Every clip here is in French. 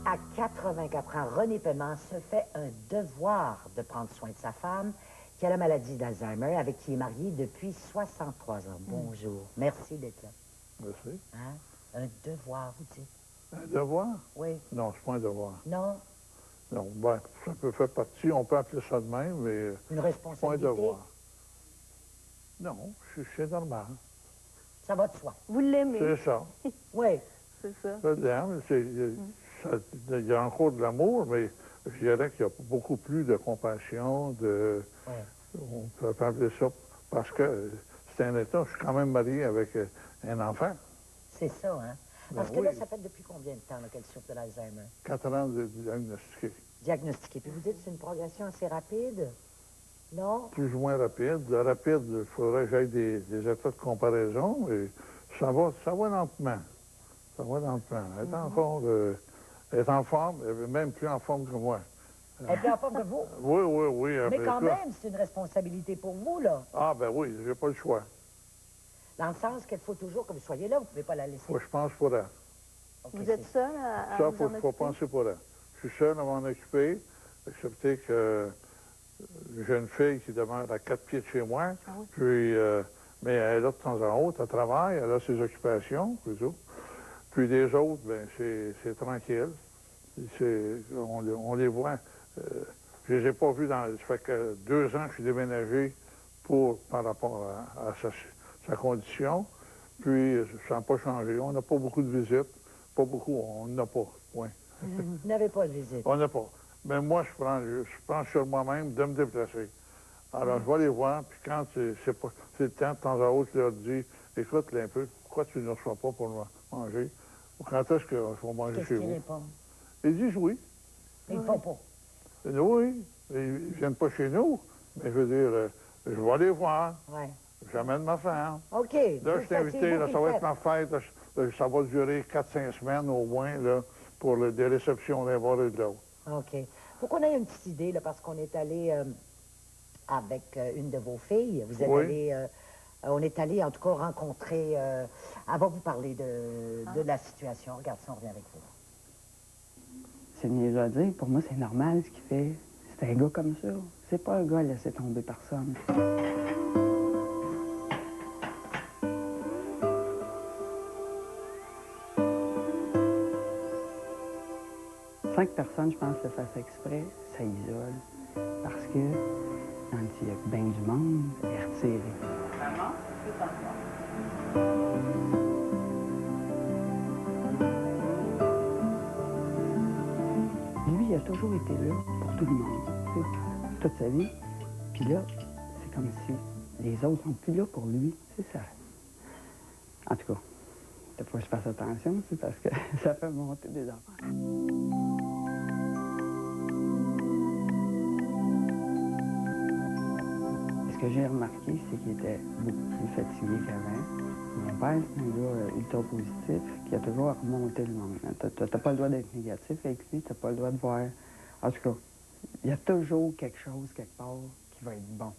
À 84 ans, René Paiement se fait un devoir de prendre soin de sa femme qui a la maladie d'Alzheimer, avec qui il est marié depuis 63 ans. Bonjour. Merci d'être là. Merci. Hein? Un devoir, vous dites? Un devoir? Oui. Non, c'est pas un devoir. Non? Non, ben, ça peut faire partie, on peut appeler ça de même, mais Une pas un responsabilité? devoir. Non, c'est normal. Ça va de soi. Vous l'aimez. C'est ça. Oui. C'est ça. Ça l'aime, il y a encore de l'amour, mais je dirais qu'il y a beaucoup plus de compassion, Ouais. on peut appeler ça, parce que c'est un état, je suis quand même marié avec un enfant. C'est ça, hein? Parce que oui. là, ça fait depuis combien de temps qu'elle souffre de l'Alzheimer? 4 ans de diagnostiqué. Diagnostiqué. Puis vous dites que c'est une progression assez rapide? Non? Plus ou moins rapide. Rapide, il faudrait que j'aille des états de comparaison, mais ça va lentement. Ça va lentement. Elle est en forme, elle est même plus en forme que moi. Elle est plus en forme que vous? Oui. Mais quand même, c'est une responsabilité pour vous, là. Ah, ben oui, j'ai pas le choix. Dans le sens qu'il faut toujours que vous soyez là, vous ne pouvez pas la laisser. Faut que je pense pour elle. Ok, Vous êtes seul à Ça, vous faut en occuper? penser pour elle. Je suis seul à m'en occuper, excepté que j'ai une fille qui demeure à 4 pieds de chez moi, Ah oui. puis, mais elle est là de temps en autre, elle travaille, elle a ses occupations, plutôt. Puis les autres, ben c'est tranquille. On les voit. Je les ai pas vus ça fait que 2 ans que je suis déménagé par rapport à sa condition. Puis ça n'a pas changé. On n'a pas beaucoup de visites. Pas beaucoup, on n'en a pas. Point. Vous n'avez pas de visite. On n'a pas. Mais moi, je prends sur moi-même de me déplacer. Alors, je vais les voir, puis quand c'est le temps, de temps à autre, je leur dis, écoute, un peu, pourquoi tu ne reçois pas pour manger? Ou quand est-ce que je vais manger Qu'est-ce chez qu'ils vous? répondent? Ils disent oui. Ils ne font pas. Oui, ils ne viennent pas chez nous. Mais je veux dire, je vais les voir. Oui. J'amène ma femme. OK. Là, je suis invité, là, ça va être ma fête. Là, ça va durer 4-5 semaines au moins, là, pour des réceptions d'un bord et de l'autre. OK. Pour qu'on ait une petite idée, là, parce qu'on est allé avec une de vos filles. Vous êtes Oui. allé... on est allé, en tout cas, rencontrer... elle va vous parler de la situation. Regarde ça, on revient avec vous. C'est niaiseux à dire. Pour moi, c'est normal ce qu'il fait. C'est un gars comme ça. C'est pas un gars à laisser tomber personne. 5 personnes, je pense, le fassent exprès, ça isole. Parce que quand il y a bien du monde, il est retiré. Maman, c'est en Lui, il a toujours été là pour tout le monde, tu sais, toute sa vie. Puis là, c'est comme si les autres sont plus là pour lui, c'est ça. En tout cas, il faut que je fasse attention aussi parce que ça fait monter des affaires. Ce que j'ai remarqué, c'est qu'il était beaucoup plus fatigué qu'avant. Mon père, c'est un gars ultra positif qui a toujours remonté le monde. T'as pas le droit d'être négatif avec lui, t'as pas le droit de voir... En tout cas, il y a toujours quelque chose, quelque part, qui va être bon.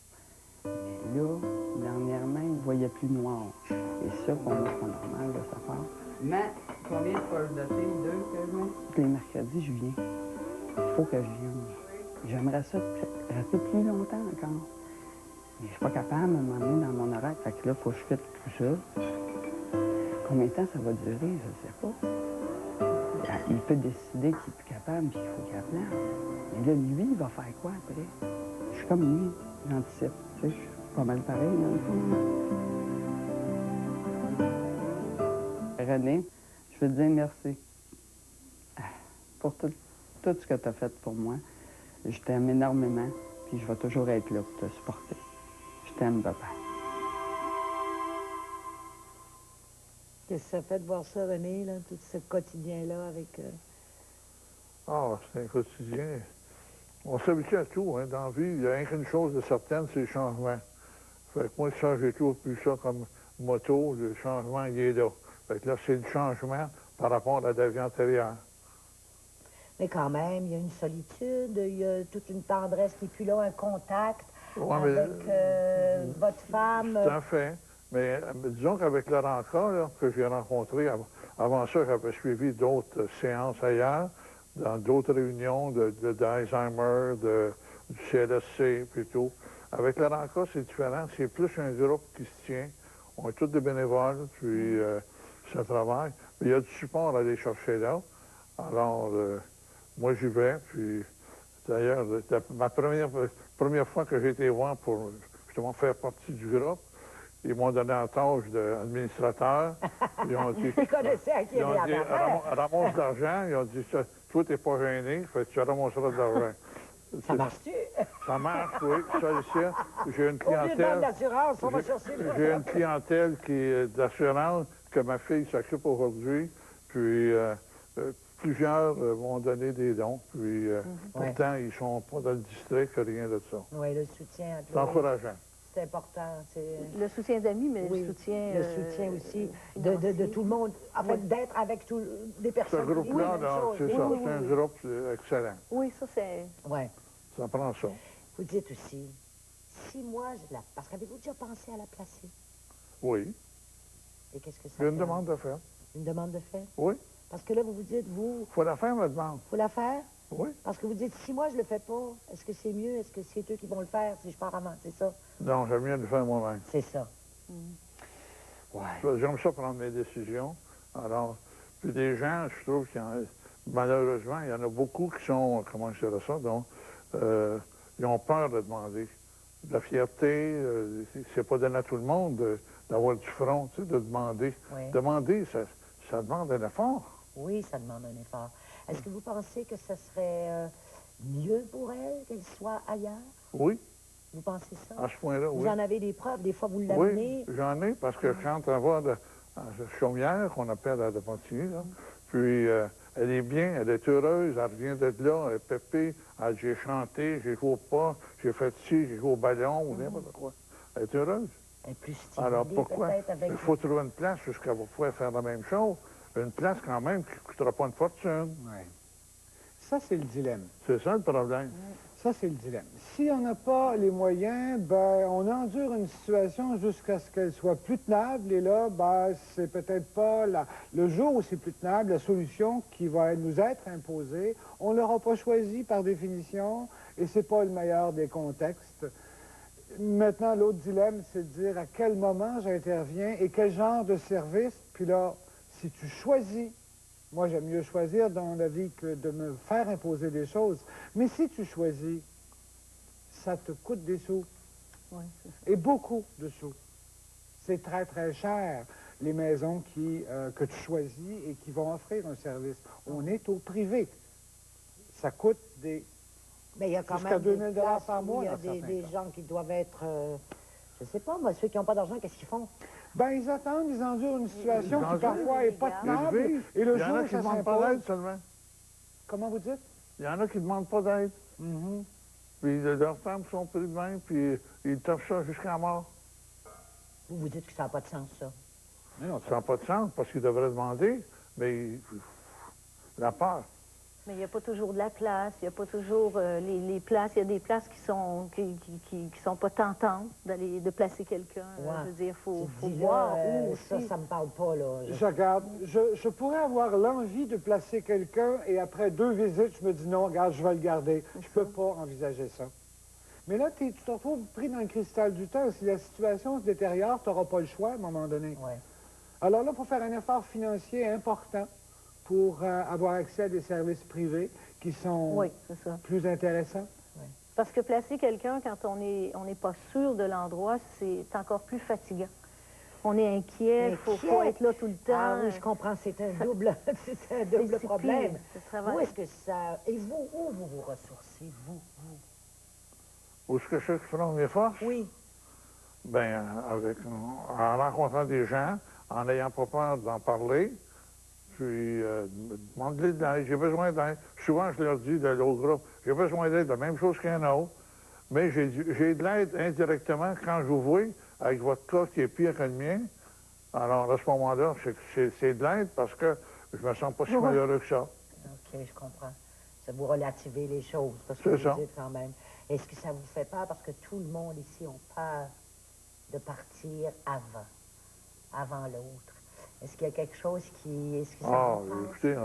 Mais là, dernièrement, il voyait plus noir. Et ça, pour moi, c'est pas normal de sa part. Mais, combien de poches de filles? 2 que je mets? Les mercredis, je viens. Il faut que je vienne. J'aimerais ça rester plus longtemps encore. Mais je suis pas capable de m'emmener dans mon horaire. Fait que là, il faut que je fasse tout ça. Combien de temps ça va durer, je ne sais pas. Il peut décider qu'il est plus capable et qu'il faut qu'il apprenne. Mais là, lui, il va faire quoi après? Je suis comme lui, j'anticipe. Tu sais, je suis pas mal pareil, dans le fond. René, je veux te dire merci pour tout ce que tu as fait pour moi. Je t'aime énormément, puis je vais toujours être là pour te supporter. Je t'aime, papa. Qu'est-ce que ça fait de voir ça, René, là, tout ce quotidien-là avec... Ah, c'est un quotidien. On s'habitue à tout, hein, dans la vie. Il y a rien qu'une chose de certaine, c'est le changement. Fait que moi, ça, j'ai toujours plus ça comme motto, le changement, il est là. Fait que là, c'est le changement par rapport à la vie antérieure. Mais quand même, il y a une solitude, il y a toute une tendresse qui est plus là, un contact Ouais, avec votre femme. Tout à fait. Mais disons qu'avec le rencontre là, que j'ai rencontré, avant ça, j'avais suivi d'autres séances ailleurs, dans d'autres réunions d'Alzheimer, du CLSC, plutôt. Avec la rencontre, c'est différent. C'est plus un groupe qui se tient. On est tous des bénévoles, puis ça travaille. Il y a du support à aller chercher là. Alors, moi, j'y vais, puis d'ailleurs, ma première fois que j'ai été voir pour justement faire partie du groupe, ils m'ont donné un tâche d'administrateur. Ils ont dit... Ils connaissaient à qui il y avait dit, ramasse de l'argent. Ils ont dit, toi, t'es pas gêné, fait que tu ramasseras de l'argent. Ça marche-tu? Ça marche, oui. Ça, ici, j'ai une clientèle... d'assurance, on va chercher... J'ai une clientèle d'assurance que ma fille s'occupe aujourd'hui, puis plusieurs m'ont donné des dons, puis pourtant, ils ne sont pas dans le district, rien de ça. Oui, le soutien. C'est encourageant. C'est important. Le soutien d'amis, mais oui, le soutien... Le soutien aussi de tout le monde. En fait, d'être avec des personnes Ce groupe-là, c'est ça. C'est un groupe excellent. Oui, ça, c'est... Oui. Ça prend ça. Vous dites aussi, si moi je la... Parce qu'avez-vous déjà pensé à la placer? Oui. Et qu'est-ce que ça J'ai une demande de faire. Une demande de fait? Oui. Parce que là, vous vous dites, vous... Il faut la faire, ma demande. Il faut la faire? Oui. Parce que vous dites, si moi je le fais pas, est-ce que c'est mieux? Est-ce que c'est eux qui vont le faire si je pars avant? C'est ça? Non, j'aime bien le faire moi-même. C'est ça. Ouais. J'aime ça prendre mes décisions. Alors, puis des gens, je trouve malheureusement, il y en a beaucoup qui sont, comment je dirais ça, donc, ils ont peur de demander. De la fierté, c'est pas donné à tout le monde d'avoir du front, tu sais, de demander. Oui. Demander, ça demande un effort. Oui, ça demande un effort. Est-ce que vous pensez que ce serait mieux pour elle qu'elle soit ailleurs? Oui, Vous pensez ça? à ce point-là, Vous oui. en avez des preuves, des fois vous l'amenez. Oui, j'en ai, parce que quand on va à Chaumière, qu'on appelle à Pontigny, là, puis elle est bien, elle est heureuse, elle revient de là, elle est pépée, elle dit, j'ai chanté, j'ai joué au pas, j'ai fait ci, j'ai joué au ballon, ou n'importe quoi. Elle est heureuse. Elle est plus stimulée, Alors pourquoi? peut-être avec... Il faut trouver une place jusqu'à vous pouvoir faire la même chose. Une place quand même qui ne coûtera pas une fortune. Ouais. Ça, c'est le dilemme. C'est ça le problème. Ça, c'est le dilemme. Si on n'a pas les moyens, ben, on endure une situation jusqu'à ce qu'elle soit plus tenable. Et là, ben, c'est peut-être pas le jour où c'est plus tenable, la solution qui va nous être imposée. On ne l'aura pas choisi par définition et c'est pas le meilleur des contextes. Maintenant, l'autre dilemme, c'est de dire à quel moment j'interviens et quel genre de service. Puis là, si tu choisis, moi j'aime mieux choisir dans la vie que de me faire imposer des choses, mais si tu choisis, ça te coûte des sous. Oui, c'est ça. Et beaucoup de sous. C'est très, très cher, les maisons que tu choisis et qui vont offrir un service. On est au privé. Ça coûte des... Mais il y a quand jusqu'à même 2 000 des places par mois où il y a dans certains des cas. gens qui doivent être... je sais pas, moi, ceux qui n'ont pas d'argent, qu'est-ce qu'ils font? Ben, ils attendent, ils endurent une situation qui parfois n'est pas Ils tenable. vivent. Et le Il y en jour a où qui ça ne demandent pas d'aide s'impose... seulement. Comment vous dites? Il y en a qui ne demandent pas d'aide. Mhm. Puis leurs femmes sont pris de main, puis ils tapent ça jusqu'à la mort. Vous vous dites que ça n'a pas de sens, ça. Mais non, Ça n'a pas de sens, parce qu'ils devraient demander, mais la peur. Mais il n'y a pas toujours de la place, il n'y a pas toujours les places. Il y a des places qui sont pas tentantes de placer quelqu'un. Ouais. Je veux dire, il faut Tu dis, voir là, où ça, aussi. ça me parle pas, là. Je regarde, je pourrais avoir l'envie de placer quelqu'un et après 2 visites, je me dis non, regarde, je vais le garder. Je peux pas envisager ça. Mais là, tu te retrouves pris dans le cristal du temps. Si la situation se détériore, tu n'auras pas le choix à un moment donné. Ouais. Alors là, il faut faire un effort financier important pour avoir accès à des services privés qui sont Oui, c'est ça. plus intéressants. Parce que placer quelqu'un quand on n'est pas sûr de l'endroit, c'est encore plus fatigant. On est inquiet, il faut être là tout le temps. Ah oui, je comprends, c'est un double, c'est un double C'est problème. pire, ce travail. Où est-ce que ça... Et vous, où vous vous ressourcez, vous? Où est-ce que je prends mes forces? Oui. Bien, en rencontrant des gens, en n'ayant pas peur d'en parler, puis demander de l'aide. J'ai besoin d'aide. Souvent, je leur dis de l'autre groupe, j'ai besoin d'aide, la même chose qu'un autre, mais j'ai de l'aide indirectement quand je vous vois avec votre cas qui est pire que le mien. Alors, à ce moment-là, c'est de l'aide parce que je me sens pas si malheureux que ça. OK, je comprends. Ça vous relativez les choses, parce que C'est vous ça. dites quand même. Est-ce que ça vous fait peur? Parce que tout le monde ici a peur de partir avant l'autre. Est-ce qu'il y a quelque chose qui... Est-ce que ça Ah, vous passe? écoutez,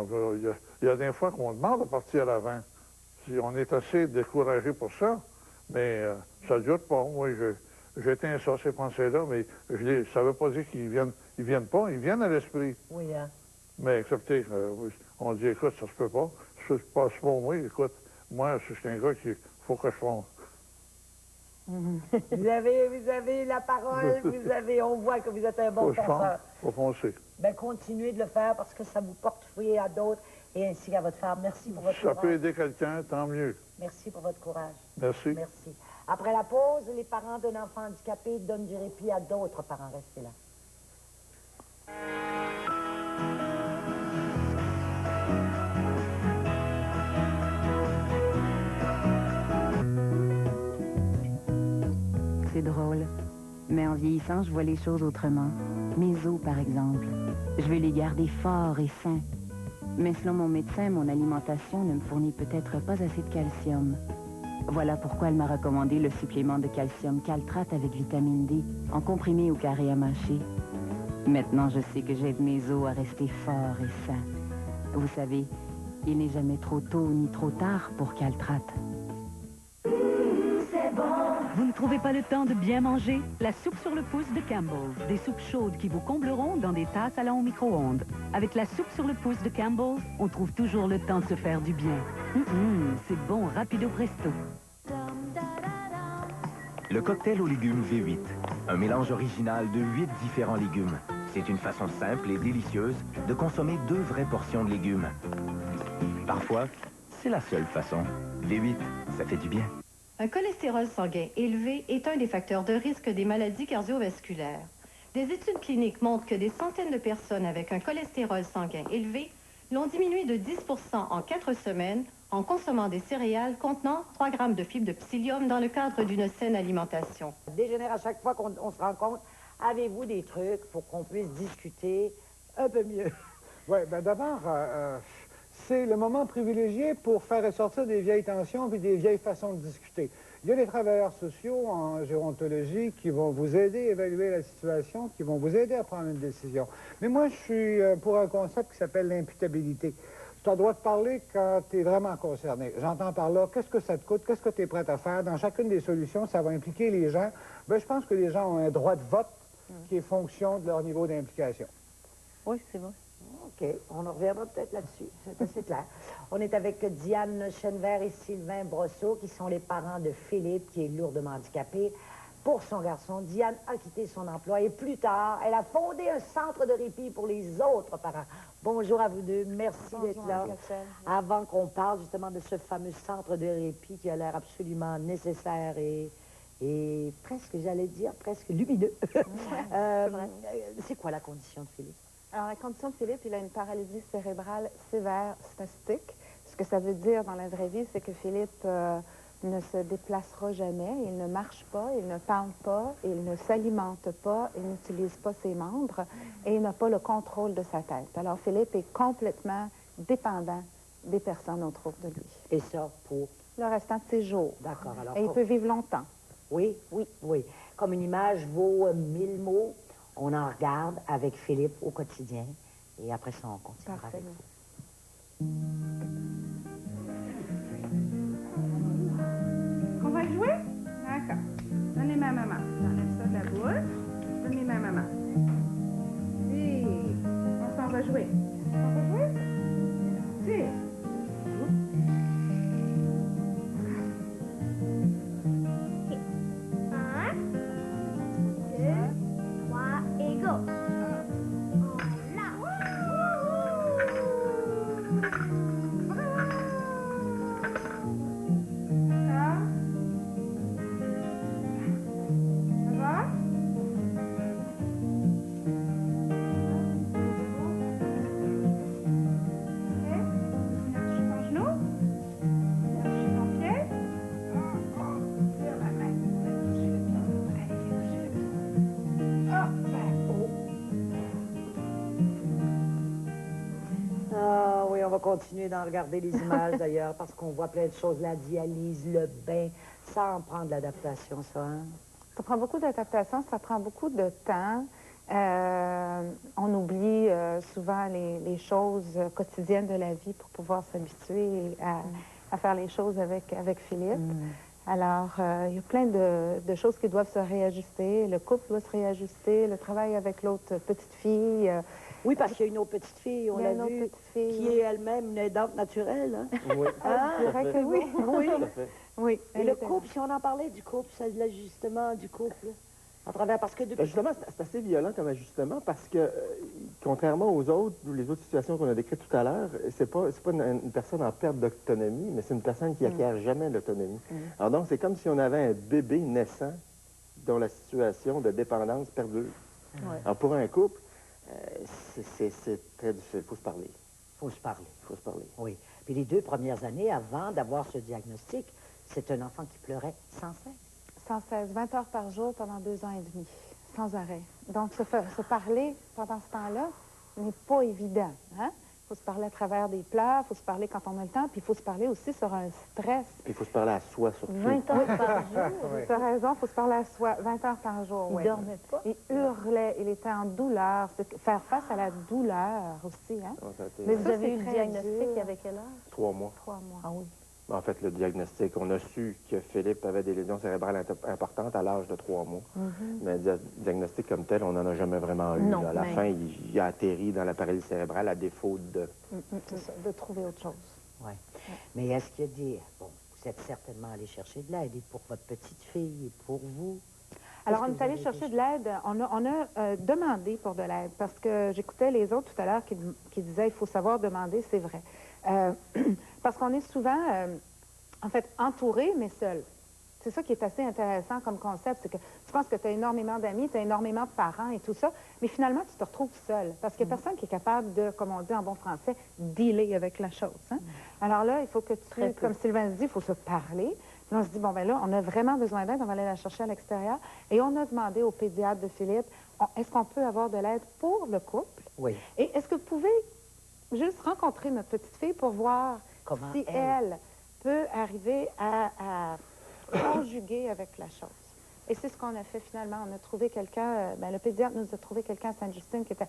il y a des fois qu'on demande de partir à l'avant. Si on est assez découragé pour ça, mais ça ne dure pas. Moi, j'éteins ça, ces pensées-là, mais ça ne veut pas dire qu'ils viennent pas, ils viennent à l'esprit. Oui, hein? Mais acceptez, on dit, écoute, ça se peut pas. Ça se passe pour moi, écoute, moi, je suis un gars qui faut que je fonce. Vous avez la parole, on voit que vous êtes un bon penseur. Faut foncer. Bien, continuez de le faire parce que ça vous porte fruit à d'autres et ainsi qu'à votre femme. Merci pour votre Si ça courage. peut aider quelqu'un, tant mieux. Merci pour votre courage. Merci. Merci. Après la pause, les parents d'un enfant handicapé donnent du répit à d'autres parents. Restez là. C'est drôle. Mais en vieillissant, je vois les choses autrement. Mes os, par exemple. Je veux les garder forts et sains. Mais selon mon médecin, mon alimentation ne me fournit peut-être pas assez de calcium. Voilà pourquoi elle m'a recommandé le supplément de calcium Caltrate avec vitamine D, en comprimé au carré à mâcher. Maintenant, je sais que j'aide mes os à rester forts et sains. Vous savez, il n'est jamais trop tôt ni trop tard pour Caltrate. Vous ne trouvez pas le temps de bien manger? La soupe sur le pouce de Campbell's. Des soupes chaudes qui vous combleront dans des tasses allant au micro-ondes. Avec la soupe sur le pouce de Campbell's, on trouve toujours le temps de se faire du bien. C'est bon, rapido presto. Le cocktail aux légumes V8. Un mélange original de 8 différents légumes. C'est une façon simple et délicieuse de consommer 2 vraies portions de légumes. Parfois, c'est la seule façon. V8, ça fait du bien. Un cholestérol sanguin élevé est un des facteurs de risque des maladies cardiovasculaires. Des études cliniques montrent que des centaines de personnes avec un cholestérol sanguin élevé l'ont diminué de 10% en 4 semaines en consommant des céréales contenant 3 grammes de fibres de psyllium dans le cadre d'une saine alimentation. Dégénère à chaque fois qu'on se rencontre. Avez-vous des trucs pour qu'on puisse discuter un peu mieux? Oui, bien d'abord, c'est le moment privilégié pour faire ressortir des vieilles tensions et des vieilles façons de discuter. Il y a des travailleurs sociaux en gérontologie qui vont vous aider à évaluer la situation, qui vont vous aider à prendre une décision. Mais moi, je suis pour un concept qui s'appelle l'imputabilité. Tu as le droit de parler quand tu es vraiment concerné. J'entends par là, qu'est-ce que ça te coûte, qu'est-ce que tu es prêt à faire? Dans chacune des solutions, ça va impliquer les gens. Bien, je pense que les gens ont un droit de vote qui est fonction de leur niveau d'implication. Oui, c'est vrai. OK, on en reviendra peut-être là-dessus, c'est assez clair. On est avec Diane Chenevert et Sylvain Brosseau, qui sont les parents de Philippe, qui est lourdement handicapé. Pour son garçon, Diane a quitté son emploi et plus tard, elle a fondé un centre de répit pour les autres parents. Bonjour à vous deux, merci d'être là. Avant qu'on parle justement de ce fameux centre de répit qui a l'air absolument nécessaire et presque, j'allais dire, presque lumineux. C'est quoi la condition de Philippe? Alors, la condition de Philippe, il a une paralysie cérébrale sévère spastique. Ce que ça veut dire dans la vraie vie, c'est que Philippe ne se déplacera jamais, il ne marche pas, il ne parle pas, il ne s'alimente pas, il n'utilise pas ses membres et il n'a pas le contrôle de sa tête. Alors, Philippe est complètement dépendant des personnes autour de lui. Et ça pour? Le restant de ses jours. D'accord. Alors, et il peut vivre longtemps. Oui, oui, oui. Comme une image vaut 1000 mots. On en regarde avec Philippe au quotidien. Et après ça, on continuera avec vous. On va jouer? D'accord. Donnez-moi à maman. J'enlève ça de la bouche. Donnez-moi à maman. Oui. On s'en va jouer. On va jouer? Si. Continuer d'en regarder les images d'ailleurs, parce qu'on voit plein de choses, la dialyse, le bain, ça en prend de l'adaptation, ça, hein? Ça prend beaucoup d'adaptation, ça prend beaucoup de temps. On oublie souvent les choses quotidiennes de la vie pour pouvoir s'habituer à faire les choses avec Philippe. Alors, il y a plein de choses qui doivent se réajuster. Le couple doit se réajuster, le travail avec l'autre petite fille. Oui, parce qu'il y a une autre petite fille, on l'a vu, qui est elle-même une aidante naturelle. Hein? Oui. Je dirais que oui. Oui. Tout à fait. Oui. Et le couple, si on en parlait du couple, c'est l'ajustement du couple. À travers, parce que Ben, justement, c'est assez violent comme ajustement parce que, contrairement aux autres, les autres situations qu'on a décrites tout à l'heure, c'est pas une personne en perte d'autonomie, mais c'est une personne qui acquiert jamais l'autonomie. Alors donc, c'est comme si on avait un bébé naissant dont la situation de dépendance perdure. Alors pour un couple, c'est très difficile. Il faut se parler. Il faut se parler. Il faut se parler. Oui. Puis les 2 premières années, avant d'avoir ce diagnostic, c'est un enfant qui pleurait sans cesse. Sans cesse, 20 heures par jour pendant 2 ans et demi, sans arrêt. Donc, se parler pendant ce temps-là n'est pas évident. Hein? Il faut se parler à travers des pleurs, il faut se parler quand on a le temps, puis il faut se parler aussi sur un stress. Puis il faut se parler à soi surtout. 20 heures par jour. Tu as raison, il faut se parler à soi, 20 heures par jour. Il ne dormait pas. Il hurlait, il était en douleur. C'est faire face à la douleur aussi. Hein? Mais vous ça, avez eu le très diagnostic, dur. il y avait quel âge? 3 mois. 3 mois. Ah oui. En fait, le diagnostic, on a su que Philippe avait des lésions cérébrales importantes à l'âge de 3 mois. Mais le diagnostic comme tel, on n'en a jamais vraiment eu. Non, À la mais... fin, il a atterri dans la paralysie cérébrale à défaut de... C'est ça, de trouver autre chose. Oui. Mais est-ce qu'il y a des... Bon, vous êtes certainement allé chercher de l'aide, et pour votre petite fille, et pour vous? Alors, on est allé chercher de l'aide. On a demandé pour de l'aide, parce que j'écoutais les autres tout à l'heure qui disaient « il faut savoir demander », c'est vrai. Parce qu'on est souvent, en fait, entouré, mais seul. C'est ça qui est assez intéressant comme concept, c'est que tu penses que tu as énormément d'amis, tu as énormément de parents et tout ça, mais finalement, tu te retrouves seul, parce qu'il n'y a personne qui est capable de, comme on dit en bon français, dealer avec la chose. Hein? Alors là, il faut que tu, comme Sylvain se dit, il faut se parler. Puis on se dit, bon, ben là, on a vraiment besoin d'aide, on va aller la chercher à l'extérieur. Et on a demandé au pédiatre de Philippe, est-ce qu'on peut avoir de l'aide pour le couple? Oui. Et est-ce que vous pouvez juste rencontrer notre petite fille pour voir comment si elle peut arriver à conjuguer avec la chose. Et c'est ce qu'on a fait finalement. On a trouvé quelqu'un, le pédiatre nous a trouvé quelqu'un à Sainte-Justine qui était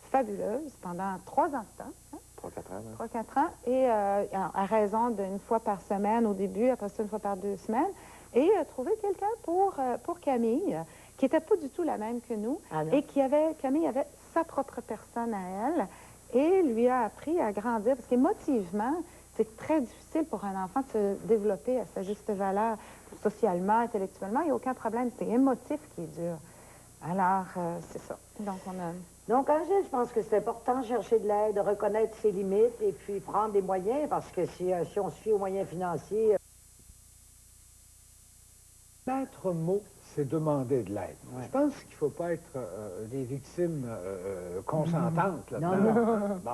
fabuleuse pendant 3 ans de temps. Hein? 3-4 ans. 3-4 ans. Et à raison d'une fois par semaine au début, après ça, une fois par 2 semaines. Et trouvé quelqu'un pour Camille, qui n'était pas du tout la même que nous. Et Camille avait sa propre personne à elle. Et lui a appris à grandir, parce qu'émotivement, c'est très difficile pour un enfant de se développer à sa juste valeur, socialement, intellectuellement. Il n'y a aucun problème, c'est émotif qui est dur. Alors, c'est ça. Donc, Angèle, je pense que c'est important de chercher de l'aide, de reconnaître ses limites et puis prendre des moyens, parce que si on se fie aux moyens financiers... Maître mot, c'est demander de l'aide. Je pense qu'il ne faut pas être des victimes consentantes là-dedans. Bon.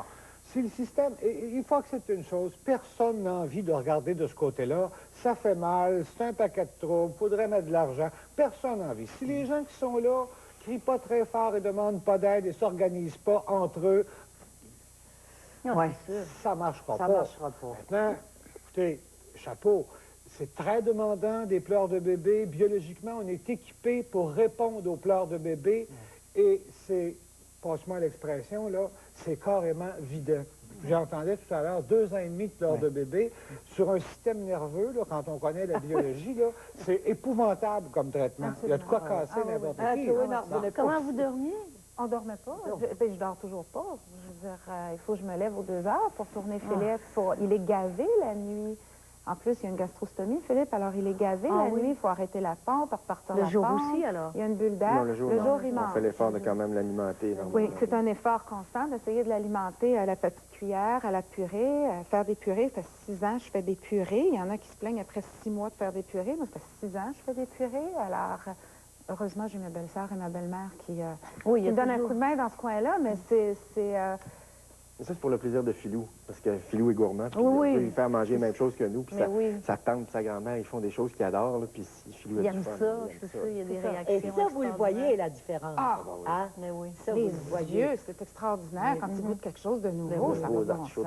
Si le système... il faut accepter une chose, personne n'a envie de regarder de ce côté-là. Ça fait mal, c'est un paquet de troubles, il faudrait mettre de l'argent. Personne n'a envie. Si les gens qui sont là ne crient pas très fort et ne demandent pas d'aide et ne s'organisent pas entre eux, ça ne marchera pas. Ça marchera pas. Maintenant, écoutez, chapeau. C'est très demandant, des pleurs de bébé. Biologiquement, on est équipé pour répondre aux pleurs de bébé. Et c'est, passe-moi l'expression, là, c'est carrément vidant. J'entendais tout à l'heure 2 ans et demi de pleurs de bébé sur un système nerveux, là, quand on connaît la biologie, là, c'est épouvantable comme traitement. Il y a de quoi casser n'importe qui. Comment vous dormiez? On ne dormait pas. Je dors toujours pas. Je veux dire, il faut que je me lève aux 2 heures pour tourner Philippe. Il est gavé la nuit. En plus, il y a une gastrostomie, Philippe, alors il est gavé la nuit, il faut arrêter la pompe, repartir la pompe. Le jour aussi, alors? Il y a une bulle d'air. Le jour, il mange. On fait l'effort de quand même l'alimenter. Oui, c'est un effort constant d'essayer de l'alimenter à la petite cuillère, à la purée, à faire des purées. Ça fait 6 ans que je fais des purées. Il y en a qui se plaignent après 6 mois de faire des purées. Moi, ça fait 6 ans que je fais des purées. Alors, heureusement, j'ai ma belle-sœur et ma belle-mère qui me donnent un coup de main dans ce coin-là, mais ça, c'est pour le plaisir de Philou, parce que Philou est gourmand, puis il veut faire manger la même chose que nous, puis sa tante, sa grand-mère, ils font des choses qu'il adore, là, puis si Philou il aime ça, c'est ça, il y a des réactions. Et ça, vous le voyez, la différence. Ah, hein? Mais oui. Ça, les vous le voyez. yeux, c'est extraordinaire quand ils goûtent quelque chose de nouveau, ça va bon sens.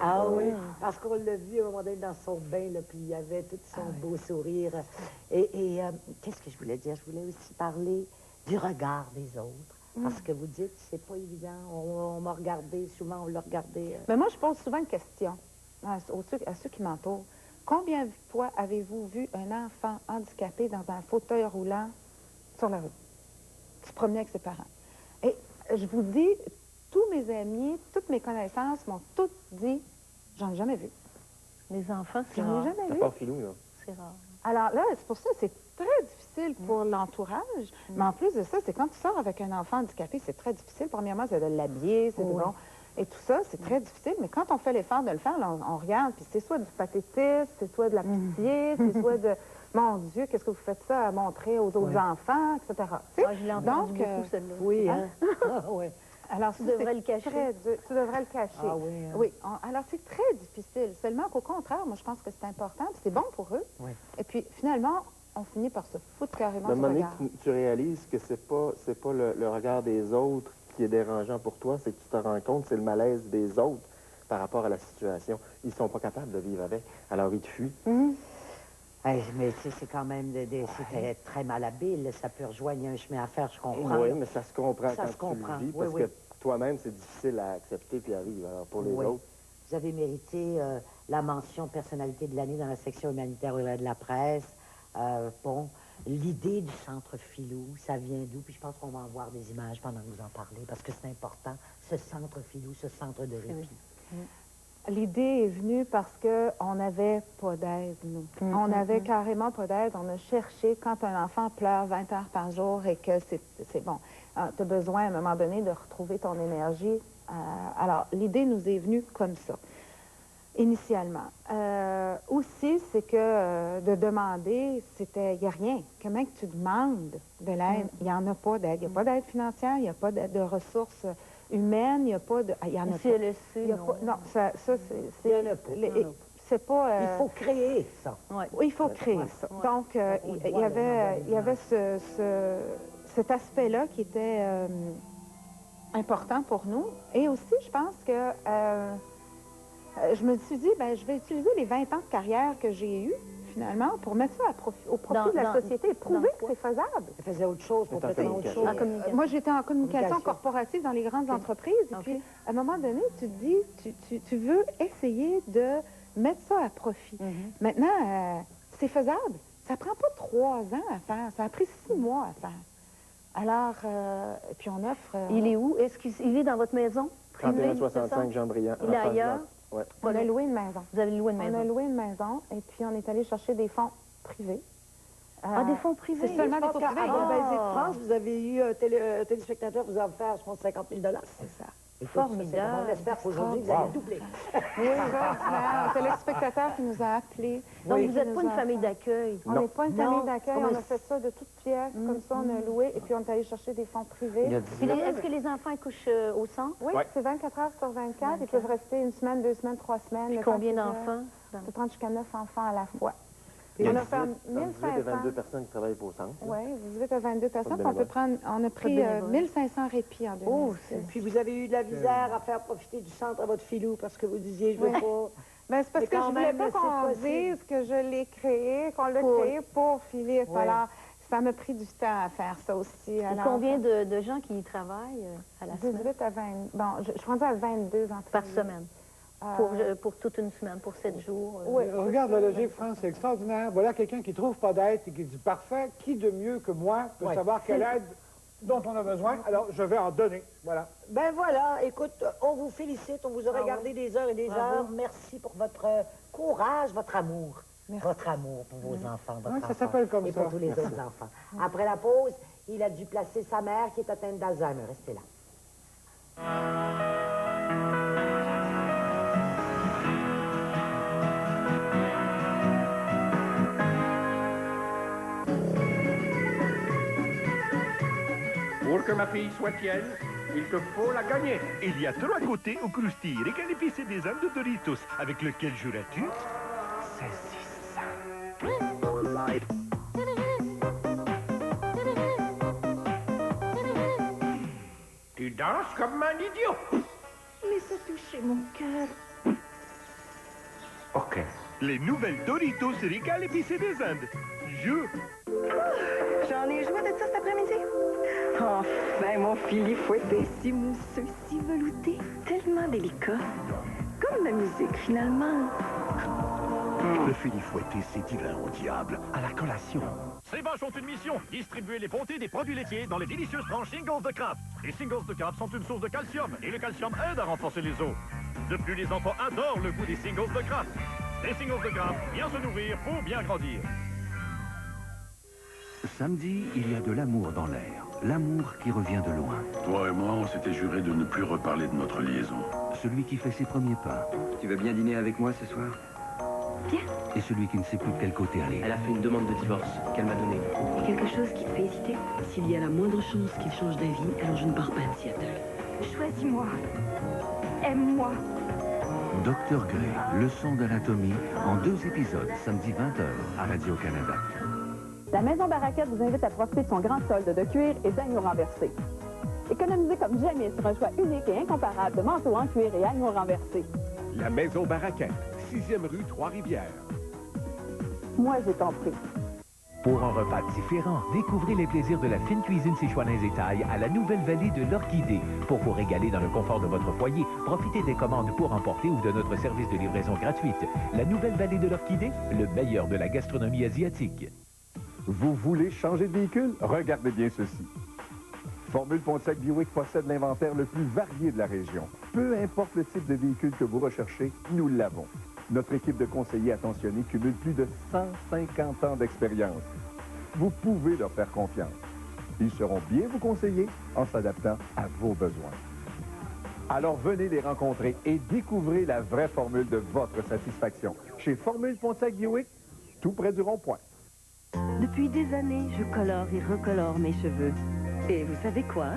Ah oui, parce qu'on l'a vu à un moment donné dans son bain, là, puis il avait tout son beau sourire. Et qu'est-ce que je voulais dire? Je voulais aussi parler du regard des autres. Parce que vous dites, c'est pas évident. On m'a regardé, souvent on l'a regardé. Mais moi, je pose souvent une question à ceux qui m'entourent. Combien de fois avez-vous vu un enfant handicapé dans un fauteuil roulant sur la rue, qui se promenait avec ses parents? Et je vous dis, tous mes amis, toutes mes connaissances m'ont toutes dit, j'en ai jamais vu. Les enfants, c'est J'en ai rare. jamais vu. Pas filou, là. C'est rare. Alors là, c'est pour ça, c'est très difficile pour l'entourage. Mais en plus de ça, c'est quand tu sors avec un enfant handicapé, c'est très difficile. Premièrement, c'est de l'habiller, c'est bon. Et tout ça, c'est très difficile. Mais quand on fait l'effort de le faire, là, on regarde, puis c'est soit du pathétisme, c'est soit de la pitié, c'est soit de... Mon Dieu, qu'est-ce que vous faites ça à montrer aux autres enfants, etc. Moi, je l'ai entendu beaucoup, celle-là. Oui, hein? Oui. Alors, tu devrais le cacher. Tu devrais le cacher. Ah oui. Hein? Oui. Alors, c'est très difficile. Seulement qu'au contraire, moi, je pense que c'est important, puis c'est bon pour eux. Oui. Et puis, finalement, on finit par se foutre carrément À un du moment donné, regard. tu réalises que c'est pas le regard des autres qui est dérangeant pour toi, c'est que tu te rends compte, c'est le malaise des autres par rapport à la situation. Ils sont pas capables de vivre avec, alors ils te fuient. Hey, mais tu sais, c'est quand même c'était très malhabile. Ça peut rejoindre un chemin à faire, je comprends. Oui, mais ça se comprend Ça se quand comprend. tu le vis, Oui, parce oui. que toi-même, c'est difficile à accepter puis à vivre. Alors pour les Oui. autres, Vous avez mérité la mention personnalité de l'année dans la section humanitaire de la presse. Bon, l'idée du centre Filou, ça vient d'où? Puis je pense qu'on va en voir des images pendant que vous en parlez, parce que c'est important, ce centre Filou, ce centre de répit. L'idée est venue parce qu'on n'avait pas d'aide, nous. On n'avait carrément pas d'aide. On a cherché, quand un enfant pleure 20 heures par jour et que c'est bon, tu as besoin à un moment donné de retrouver ton énergie. Alors, l'idée nous est venue comme ça, initialement. Aussi, c'est que de demander, il n'y a rien. Comment que tu demandes de l'aide? Il n'y en a pas d'aide. Il n'y a pas d'aide financière, il n'y a pas de ressources humaine, il n'y a pas de... Il y en a CLSC, pas. Non. Non, ça c'est... Il y en a pas. C'est pas... Il faut créer ça. Ouais. Oui, il faut créer ça. Donc, il y avait cet aspect-là qui était important pour nous. Et aussi, je pense que je me suis dit, ben, je vais utiliser les 20 ans de carrière que j'ai eus, finalement, pour mettre ça au profit de la société et prouver que c'est faisable. Elle faisait autre chose, complètement autre chose. Moi, j'étais en communication corporative dans les grandes entreprises. Et puis, à un moment donné, tu te dis, tu veux essayer de mettre ça à profit. Maintenant, c'est faisable. Ça prend pas 3 ans à faire. Ça a pris 6 mois à faire. Alors, puis on offre... Il est où? Est-ce qu'il est dans votre maison privée? 3165 Jean-Briand. Il est ailleurs? Ouais. On a loué une maison. Vous avez loué une maison? On a loué une maison et puis on est allé chercher des fonds privés. Des fonds privés? C'est seulement des fonds privés. À Basique France, vous avez eu un téléspectateur vous a offert, je pense, 50 000 $. C'est ça. Formidable. On espère qu'aujourd'hui, vous allez doubler. Oui, un téléspectateur qui nous a appelés. Donc, vous n'êtes pas une famille d'accueil? On n'est pas une famille d'accueil. On a fait ça de toutes pièces. Comme ça, on a loué. Et puis, on est allé chercher des fonds privés. Est-ce que les enfants couchent au centre? Oui, c'est 24 heures sur 24. Ils peuvent rester 1 semaine, 2 semaines, 3 semaines. Puis combien d'enfants? On peut prendre jusqu'à 9 enfants à la fois. Il y a on a fait 18 et 22 personnes qui travaillent pour le centre. Oui, 18 à 22 personnes. On a pris 1500 répits en 2006. Puis vous avez eu de la misère à faire profiter du centre à votre filou parce que vous disiez, je veux pas... Ben, c'est parce que je ne voulais pas qu'on dise que je l'ai créé, qu'on l'a créé pour Philippe. Oui. Alors, ça m'a pris du temps à faire ça aussi. Alors, combien de gens qui y travaillent à la semaine? 18 à 20... Bon, je suis rendue à 22 employés. Par semaine? Pour toute une semaine, pour 7 jours? Oui, regarde la logique, France, c'est extraordinaire. Voilà quelqu'un qui ne trouve pas d'aide et qui dit, parfait, qui de mieux que moi peut savoir quelle aide dont on a besoin, alors je vais en donner. Voilà. Ben voilà, écoute, on vous félicite, on vous a regardé des heures et des heures. Merci pour votre courage, votre amour. Merci. Votre amour pour vos enfants, votre Oui, ça enfant, s'appelle comme et ça. pour tous les autres enfants. Après la pause, il a dû placer sa mère qui est atteinte d'Alzheimer. Restez là. Pour que ma fille soit tienne, il te faut la gagner. Il y a 3 côtés au croustille régal épicé des Andes de Doritos. Avec lequel joueras-tu? Tu danses comme un idiot. Mais ça touchait mon cœur. OK. Les nouvelles Doritos régal épicé des Andes. Joue! J'en ai joué de ça cet après-midi. Enfin, mon filet fouetté, si mousseux, si velouté, tellement délicat. Comme la musique, finalement. Le filet fouetté, c'est divin au diable, à la collation. Ces vaches ont une mission, distribuer les bontés des produits laitiers dans les délicieuses tranches Singles de Kraft. Les Singles de Kraft sont une source de calcium, et le calcium aide à renforcer les os. De plus, les enfants adorent le goût des Singles de Kraft. Les Singles de Kraft, bien se nourrir pour bien grandir. Samedi, il y a de l'amour dans l'air. L'amour qui revient de loin. Toi et moi, on s'était juré de ne plus reparler de notre liaison. Celui qui fait ses premiers pas. Tu veux bien dîner avec moi ce soir? Bien. Et celui qui ne sait plus de quel côté aller. Elle a fait une demande de divorce qu'elle m'a donnée. Il y a quelque chose qui te fait hésiter? S'il y a la moindre chance qu'il change d'avis, alors je ne pars pas de Seattle. Choisis-moi. Aime-moi. Dr Gray, leçon d'anatomie, en 2 épisodes, samedi 20h à Radio-Canada. La Maison Baraquette vous invite à profiter de son grand solde de cuir et d'agneaux renversés. Économisez comme jamais sur un choix unique et incomparable de manteaux en cuir et agneaux renversés. La Maison Baraquette, 6e rue Trois-Rivières. Moi, j'ai compris. Pour un repas différent, découvrez les plaisirs de la fine cuisine sichuanaise et thaï à la nouvelle vallée de l'Orchidée. Pour vous régaler dans le confort de votre foyer, profitez des commandes pour emporter ou de notre service de livraison gratuite. La nouvelle vallée de l'Orchidée, le meilleur de la gastronomie asiatique. Vous voulez changer de véhicule? Regardez bien ceci. Formule Pontiac Buick possède l'inventaire le plus varié de la région. Peu importe le type de véhicule que vous recherchez, nous l'avons. Notre équipe de conseillers attentionnés cumule plus de 150 ans d'expérience. Vous pouvez leur faire confiance. Ils seront bien vous conseiller en s'adaptant à vos besoins. Alors venez les rencontrer et découvrez la vraie formule de votre satisfaction. Chez Formule Pontiac Buick, tout près du rond-point. Depuis des années, je colore et recolore mes cheveux. Et vous savez quoi?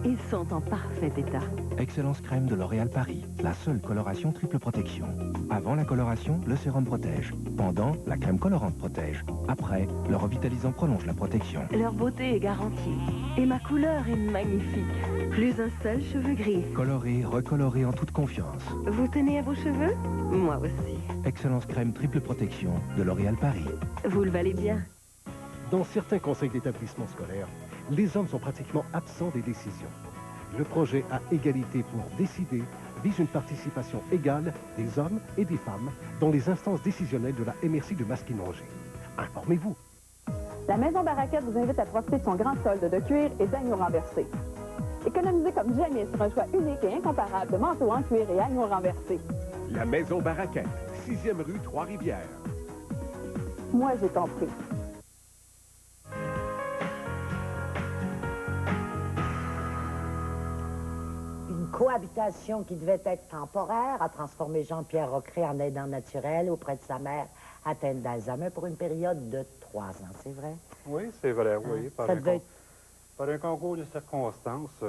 Ils sont en parfait état. Excellence crème de L'Oréal Paris, la seule coloration triple protection. Avant la coloration, le sérum protège. Pendant, la crème colorante protège. Après, le revitalisant prolonge la protection. Leur beauté est garantie. Et ma couleur est magnifique. Plus un seul cheveu gris. Coloré, recoloré en toute confiance. Vous tenez à vos cheveux? Moi aussi. Excellence crème triple protection de L'Oréal Paris. Vous le valez bien. Dans certains conseils d'établissement scolaire, les hommes sont pratiquement absents des décisions. Le projet à égalité pour décider vise une participation égale des hommes et des femmes dans les instances décisionnelles de la MRC de Masquinongé. Informez-vous. La Maison Baraquette vous invite à profiter de son grand solde de cuir et d'agneaux renversés. Économisez comme jamais sur un choix unique et incomparable de manteaux en cuir et agneaux renversés. La Maison Baraquette, 6e rue Trois-Rivières. Moi, j'ai compris. Cohabitation qui devait être temporaire a transformé Jean-Pierre Rocré en aidant naturel auprès de sa mère atteinte d'Alzheimer pour une période de 3 ans, c'est vrai? Oui, c'est vrai, oui. Par un concours de circonstances,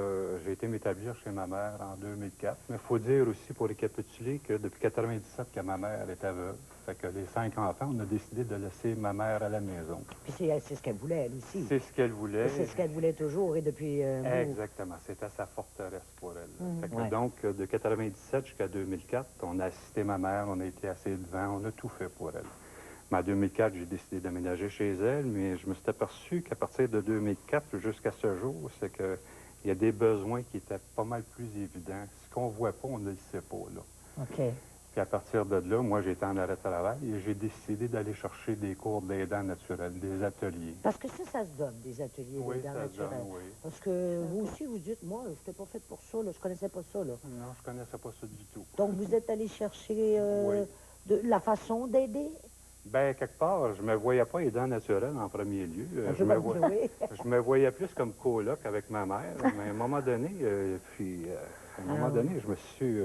j'ai été m'établir chez ma mère en 2004. Mais il faut dire aussi, pour récapituler, que depuis 1997 que ma mère était veuve, fait que les 5 enfants, on a décidé de laisser ma mère à la maison. Puis c'est ce qu'elle voulait, elle aussi. C'est ce qu'elle voulait. C'est ce qu'elle voulait toujours et depuis... Exactement. C'était sa forteresse pour elle. Fait que donc, de 1997 jusqu'à 2004, on a assisté ma mère, on a été assez devant, on a tout fait pour elle. Mais en 2004, j'ai décidé d'aménager chez elle, mais je me suis aperçu qu'à partir de 2004 jusqu'à ce jour, c'est qu'il y a des besoins qui étaient pas mal plus évidents. Ce qu'on ne voit pas, on ne le sait pas, là. OK. Puis à partir de là, moi, j'étais en arrêt de travail et j'ai décidé d'aller chercher des cours d'aidants naturels, des ateliers. Parce que ça se donne, des ateliers d'aidants naturels. Oui. Parce que vous aussi, vous dites, moi, je n'étais pas faite pour ça, là, je connaissais pas ça, là. Non, je connaissais pas ça du tout. Donc, vous êtes allé chercher de la façon d'aider? Bien, quelque part, je me voyais pas aidant naturel en premier lieu. Je me voyais plus comme coloc avec ma mère. Mais à un moment donné, je me suis...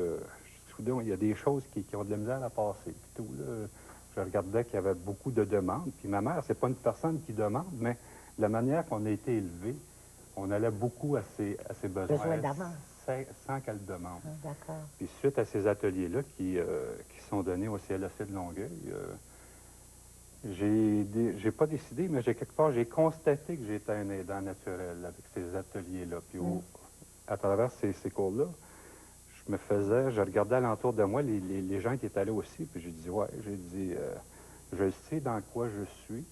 soudain, il y a des choses qui ont de la misère à passer. Puis tout, là, je regardais qu'il y avait beaucoup de demandes. Puis ma mère, c'est pas une personne qui demande, mais la manière qu'on a été élevé, on allait beaucoup à ses besoins d'avance. Sans qu'elle demande. D'accord. Puis suite à ces ateliers-là qui sont donnés au CLSC de Longueuil, j'ai pas décidé, mais quelque part, j'ai constaté que j'étais un aidant naturel avec ces ateliers-là. Puis à travers ces cours-là, je regardais alentour de moi, les gens qui étaient allés aussi, puis j'ai dit, je sais dans quoi je suis,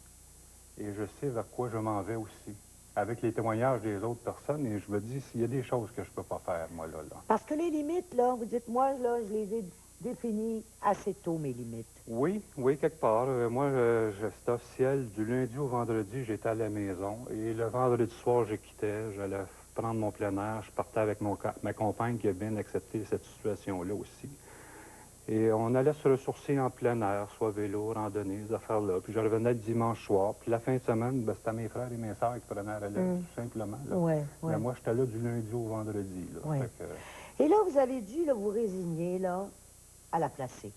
et je sais vers quoi je m'en vais aussi. Avec les témoignages des autres personnes, et je me dis, s'il y a des choses que je peux pas faire, moi, là. Parce que les limites, là, vous dites, moi, là, je les ai définies assez tôt, mes limites. Oui, oui, quelque part. Moi, c'est officiel. Du lundi au vendredi, j'étais à la maison. Et le vendredi soir, je quittais. J'allais prendre mon plein air. Je partais avec ma compagne qui a bien accepté cette situation-là aussi. Et on allait se ressourcer en plein air, soit vélo, randonnée, ces affaires-là. Puis je revenais le dimanche soir. Puis la fin de semaine, ben, c'était mes frères et mes sœurs qui prenaient la relève, tout simplement. Là. Ouais, ouais. Mais moi, j'étais là du lundi au vendredi. Là. Ouais. Fait que... Et là, vous avez dû là, vous résigner là, à la placer.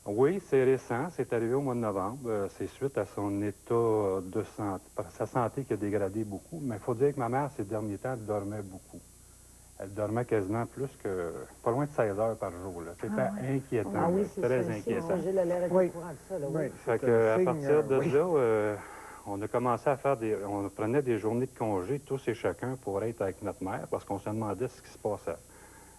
Oui, c'est récent. C'est arrivé au mois de novembre. C'est suite à son état de santé, sa santé qui a dégradé beaucoup. Mais il faut dire que ma mère, ces derniers temps, elle dormait beaucoup. Elle dormait quasiment plus que... pas loin de 16 heures par jour. C'était inquiétant. Ah oui, c'est très ça, inquiétant. J'ai l'air au courant de ça. Là, oui. Fait que, à partir de là, on a commencé à faire des... On prenait des journées de congé, tous et chacun, pour être avec notre mère, parce qu'on se demandait ce qui se passait.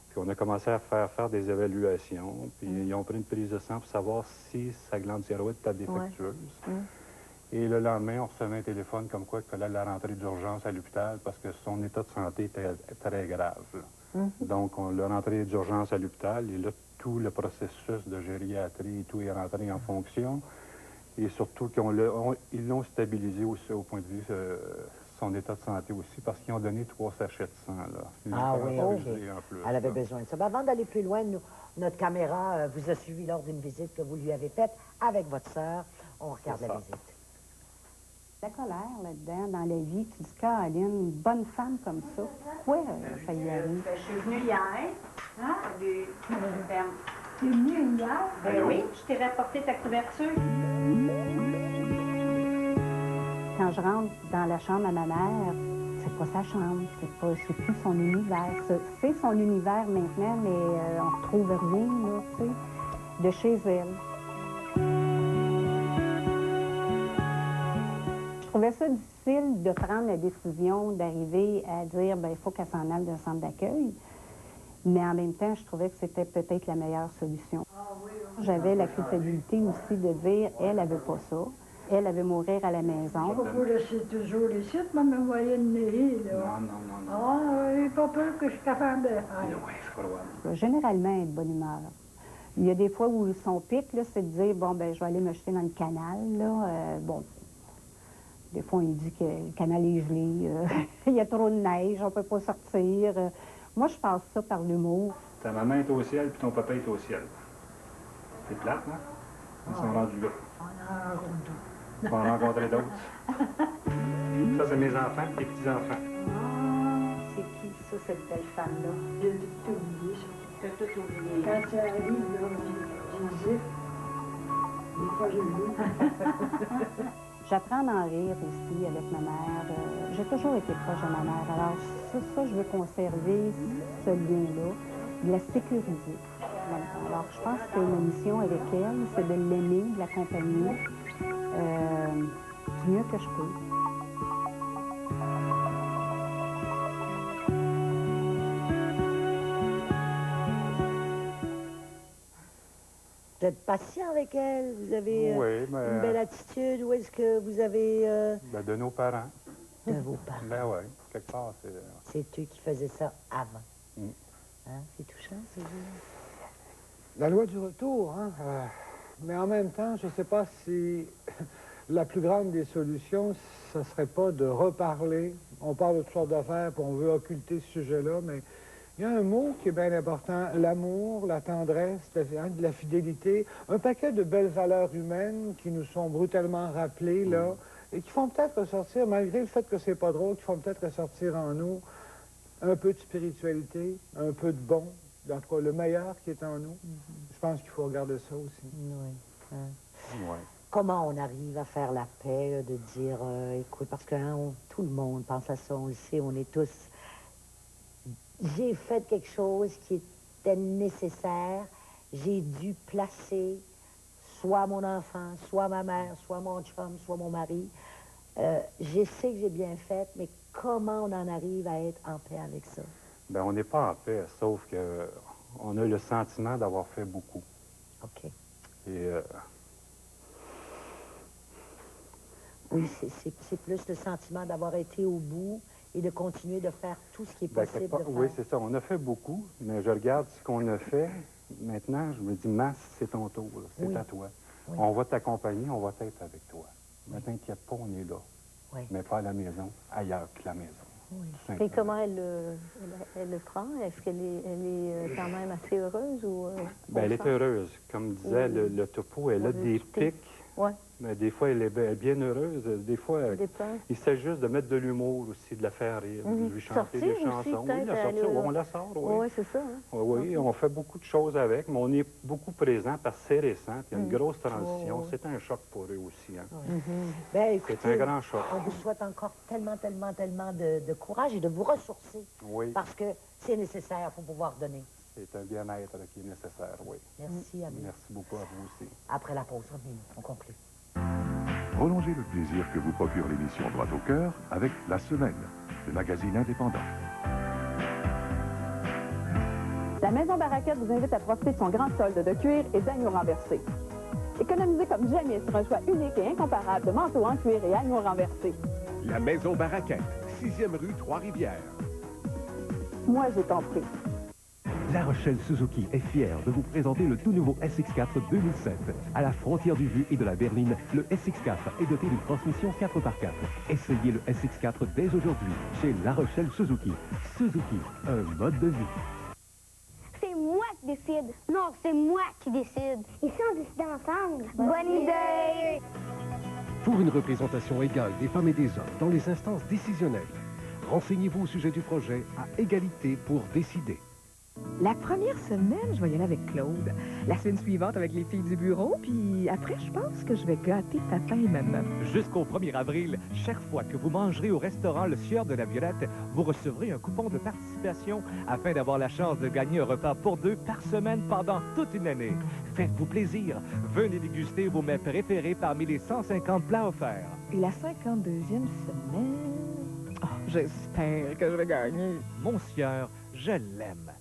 Puis on a commencé à faire des évaluations, puis ils ont pris une prise de sang pour savoir si sa glande thyroïde était défectueuse. Et le lendemain, on recevait un téléphone comme quoi il fallait la rentrer d'urgence à l'hôpital parce que son état de santé était très grave. Donc, on l'a rentré d'urgence à l'hôpital et là, tout le processus de gériatrie et tout est rentré en fonction. Et surtout qu'ils l'ont stabilisé aussi au point de vue son état de santé aussi parce qu'ils ont donné 3 sachets de sang. Là. Ah oui, OK. En plus, elle avait besoin de ça. Ben, avant d'aller plus loin, notre caméra vous a suivi lors d'une visite que vous lui avez faite avec votre sœur. On regarde la visite. La colère là-dedans, dans la vie, tu dis, Caroline, une bonne femme comme ça, pourquoi ça y arrive? Je suis venue hier. Hein? Salut. Tu es venue hier? Ben oui, je t'ai rapporté ta couverture. Quand je rentre dans la chambre à ma mère, c'est pas sa chambre, c'est plus son univers. C'est son univers maintenant, mais on retrouve rien, là, tu sais, de chez elle. Je trouvais ça difficile de prendre la décision d'arriver à dire, ben il faut qu'elle s'en aille d'un centre d'accueil. Mais en même temps, je trouvais que c'était peut-être la meilleure solution. J'avais la culpabilité aussi de dire, elle veut pas ça. Elle veut mourir à la maison. Il ne faut pas laisser toujours les sites, mais me voyait nez, là. Non. Ah, il n'y a pas peur que je suis capable de faire. Oui, je crois. Généralement, elle est de bonne humeur. Il y a des fois où son pic, là, c'est de dire, bon, ben je vais aller me jeter dans le canal, là. Bon. Des fois, il dit que le canal est gelé, il y a trop de neige, on ne peut pas sortir. Moi, je passe ça par l'humour. Ta maman est au ciel, puis ton papa est au ciel. C'est plate, hein? Ils sont rendus là. On va en rencontrer d'autres. Ça, c'est mes enfants, mes petits-enfants. C'est qui, ça, cette belle femme-là? J'ai tout oublié, ça. T'as tout oublié. Quand tu arrives, là, j'hésite. Des fois, j'ai vu. J'apprends à en rire aussi avec ma mère. J'ai toujours été proche de ma mère. Alors, ça je veux conserver ce lien-là, de la sécuriser. Alors, je pense que ma mission avec elle, c'est de l'aimer, de l'accompagner du mieux que je peux. Vous êtes patient avec elle? Vous avez une belle attitude? Ou est-ce que vous avez... Ben, de nos parents. De vos parents? Ben oui, quelque part, c'est... C'est eux qui faisaient ça avant. Hein? C'est touchant, c'est vrai. La loi du retour, hein? Mais en même temps, je ne sais pas si la plus grande des solutions, ce ne serait pas de reparler. On parle de toutes sortes d'affaires, puis on veut occulter ce sujet-là, mais il y a un mot qui est bien important, l'amour, la tendresse, de la fidélité, un paquet de belles valeurs humaines qui nous sont brutalement rappelées, là, et qui font peut-être ressortir, malgré le fait que c'est pas drôle, qui font peut-être ressortir en nous un peu de spiritualité, un peu de bon, en tout cas le meilleur qui est en nous. Je pense qu'il faut regarder ça aussi. Oui. Comment on arrive à faire la paix, là, de dire, écoute, parce que tout le monde pense à ça, on le sait, on est tous... J'ai fait quelque chose qui était nécessaire, j'ai dû placer soit mon enfant, soit ma mère, soit mon chum, soit mon mari. Je sais que j'ai bien fait, mais comment on en arrive à être en paix avec ça? Bien, on n'est pas en paix, sauf que on a le sentiment d'avoir fait beaucoup. OK. Et Oui, c'est plus le sentiment d'avoir été au bout et de continuer de faire tout ce qui est possible de faire. Oui, c'est ça. On a fait beaucoup, mais je regarde ce qu'on a fait. Maintenant, je me dis, Mass, c'est ton tour. C'est à toi. Oui. On va t'accompagner, on va être avec toi. Ne t'inquiète pas, on est là. Oui. Mais pas à la maison, ailleurs que la maison. Oui. Et comment elle le prend? Est-ce qu'elle est quand même assez heureuse? Ou, bien, elle est heureuse. Comme disait le topo, elle a des pics. Ouais. Mais des fois, elle est bien heureuse. Des fois, il s'agit juste de mettre de l'humour aussi, de la faire rire, de lui chanter des chansons. Oui, la sortir. On la sort, oui. Oui, c'est ça. Hein? Oui, on fait beaucoup de choses avec, mais on est beaucoup présent parce que c'est récent. Il y a une grosse transition. C'est un choc pour eux aussi. Hein. Ben, écoutez, c'est un grand choc. On vous souhaite encore tellement de courage et de vous ressourcer. Oui. Parce que c'est nécessaire pour pouvoir donner. C'est un bien-être qui est nécessaire, oui. Merci, Amélie. Merci beaucoup à vous aussi. Après la pause, revenez-nous. On conclut. Prolongez le plaisir que vous procure l'émission Droit au cœur avec La Semaine, le magazine indépendant. La Maison Baraquette vous invite à profiter de son grand solde de cuir et d'agneau renversé. Économisez comme jamais sur un choix unique et incomparable de manteaux en cuir et agneau renversé. La Maison Baraquette, 6e rue Trois-Rivières. Moi, j'ai compris. La Rochelle Suzuki est fière de vous présenter le tout nouveau SX4 2007. À la frontière du Vu et de la berline, le SX4 est doté d'une transmission 4x4. Essayez le SX4 dès aujourd'hui chez La Rochelle Suzuki. Suzuki, un mode de vie. C'est moi qui décide. Non, c'est moi qui décide. Et si on décide ensemble? Bonne idée! Pour une représentation égale des femmes et des hommes dans les instances décisionnelles, renseignez-vous au sujet du projet à Égalité pour décider. La première semaine, je vais y aller avec Claude. La semaine suivante, avec les filles du bureau. Puis après, je pense que je vais gâter papa et maman. Jusqu'au 1er avril, chaque fois que vous mangerez au restaurant Le Sieur de la Violette, vous recevrez un coupon de participation afin d'avoir la chance de gagner un repas pour 2 par semaine pendant toute une année. Faites-vous plaisir. Venez déguster vos mets préférés parmi les 150 plats offerts. Et la 52e semaine... Oh, j'espère que je vais gagner. Mon Sieur, je l'aime.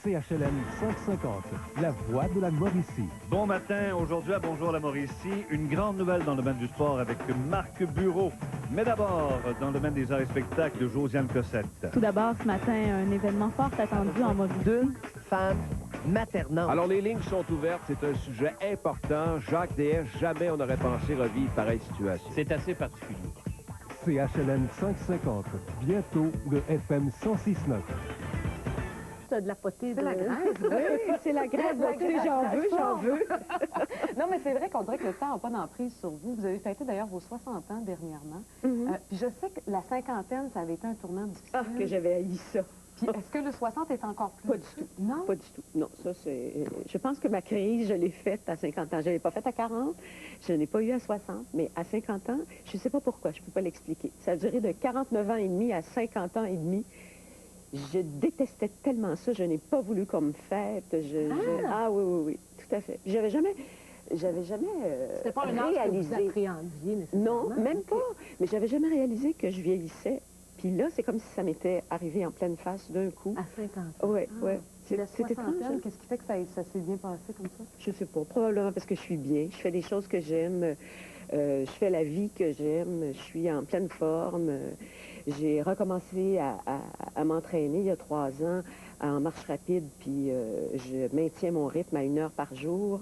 CHLM 550, la voix de la Mauricie. Bon matin, aujourd'hui à Bonjour la Mauricie, une grande nouvelle dans le domaine du sport avec Marc Bureau. Mais d'abord, dans le domaine des arts et spectacles, Josiane Cossette. Tout d'abord, ce matin, un événement fort attendu en mode 2. Femme maternante. Alors, les lignes sont ouvertes. C'est un sujet important. Jacques DS, jamais on n'aurait pensé revivre pareille situation. C'est assez particulier. CHLM 550, bientôt le FM 106.9. De la potée. C'est la graisse, oui. C'est la graisse. J'en veux. Non, mais c'est vrai qu'on dirait que le temps n'a pas d'emprise sur vous. Vous avez fêté d'ailleurs vos 60 ans dernièrement. Puis je sais que la cinquantaine, ça avait été un tournant difficile. Ah, que j'avais haï ça. Puis est-ce que le 60 est encore plus? Pas du tout. Non? Pas du tout. Non, ça c'est... Je pense que ma crise, je l'ai faite à 50 ans. Je ne l'ai pas faite à 40, je n'ai pas eu à 60, mais à 50 ans, je ne sais pas pourquoi, je ne peux pas l'expliquer. Ça a duré de 49 ans et demi à 50 ans et demi. Je détestais tellement ça, je n'ai pas voulu qu'on me fête. Ah oui, tout à fait. J'avais jamais C'était pas un âge que vous appréhendiez nécessairement? Non, même pas. Mais j'avais jamais réalisé que je vieillissais. Puis là, c'est comme si ça m'était arrivé en pleine face d'un coup. À 50 ans? Oui, oui. C'était étrange. Qu'est-ce qui fait que ça s'est bien passé comme ça? Je sais pas. Probablement parce que je suis bien. Je fais des choses que j'aime. Je fais la vie que j'aime. Je suis en pleine forme. J'ai recommencé à m'entraîner il y a 3 ans en marche rapide, puis je maintiens mon rythme à 1 heure par jour.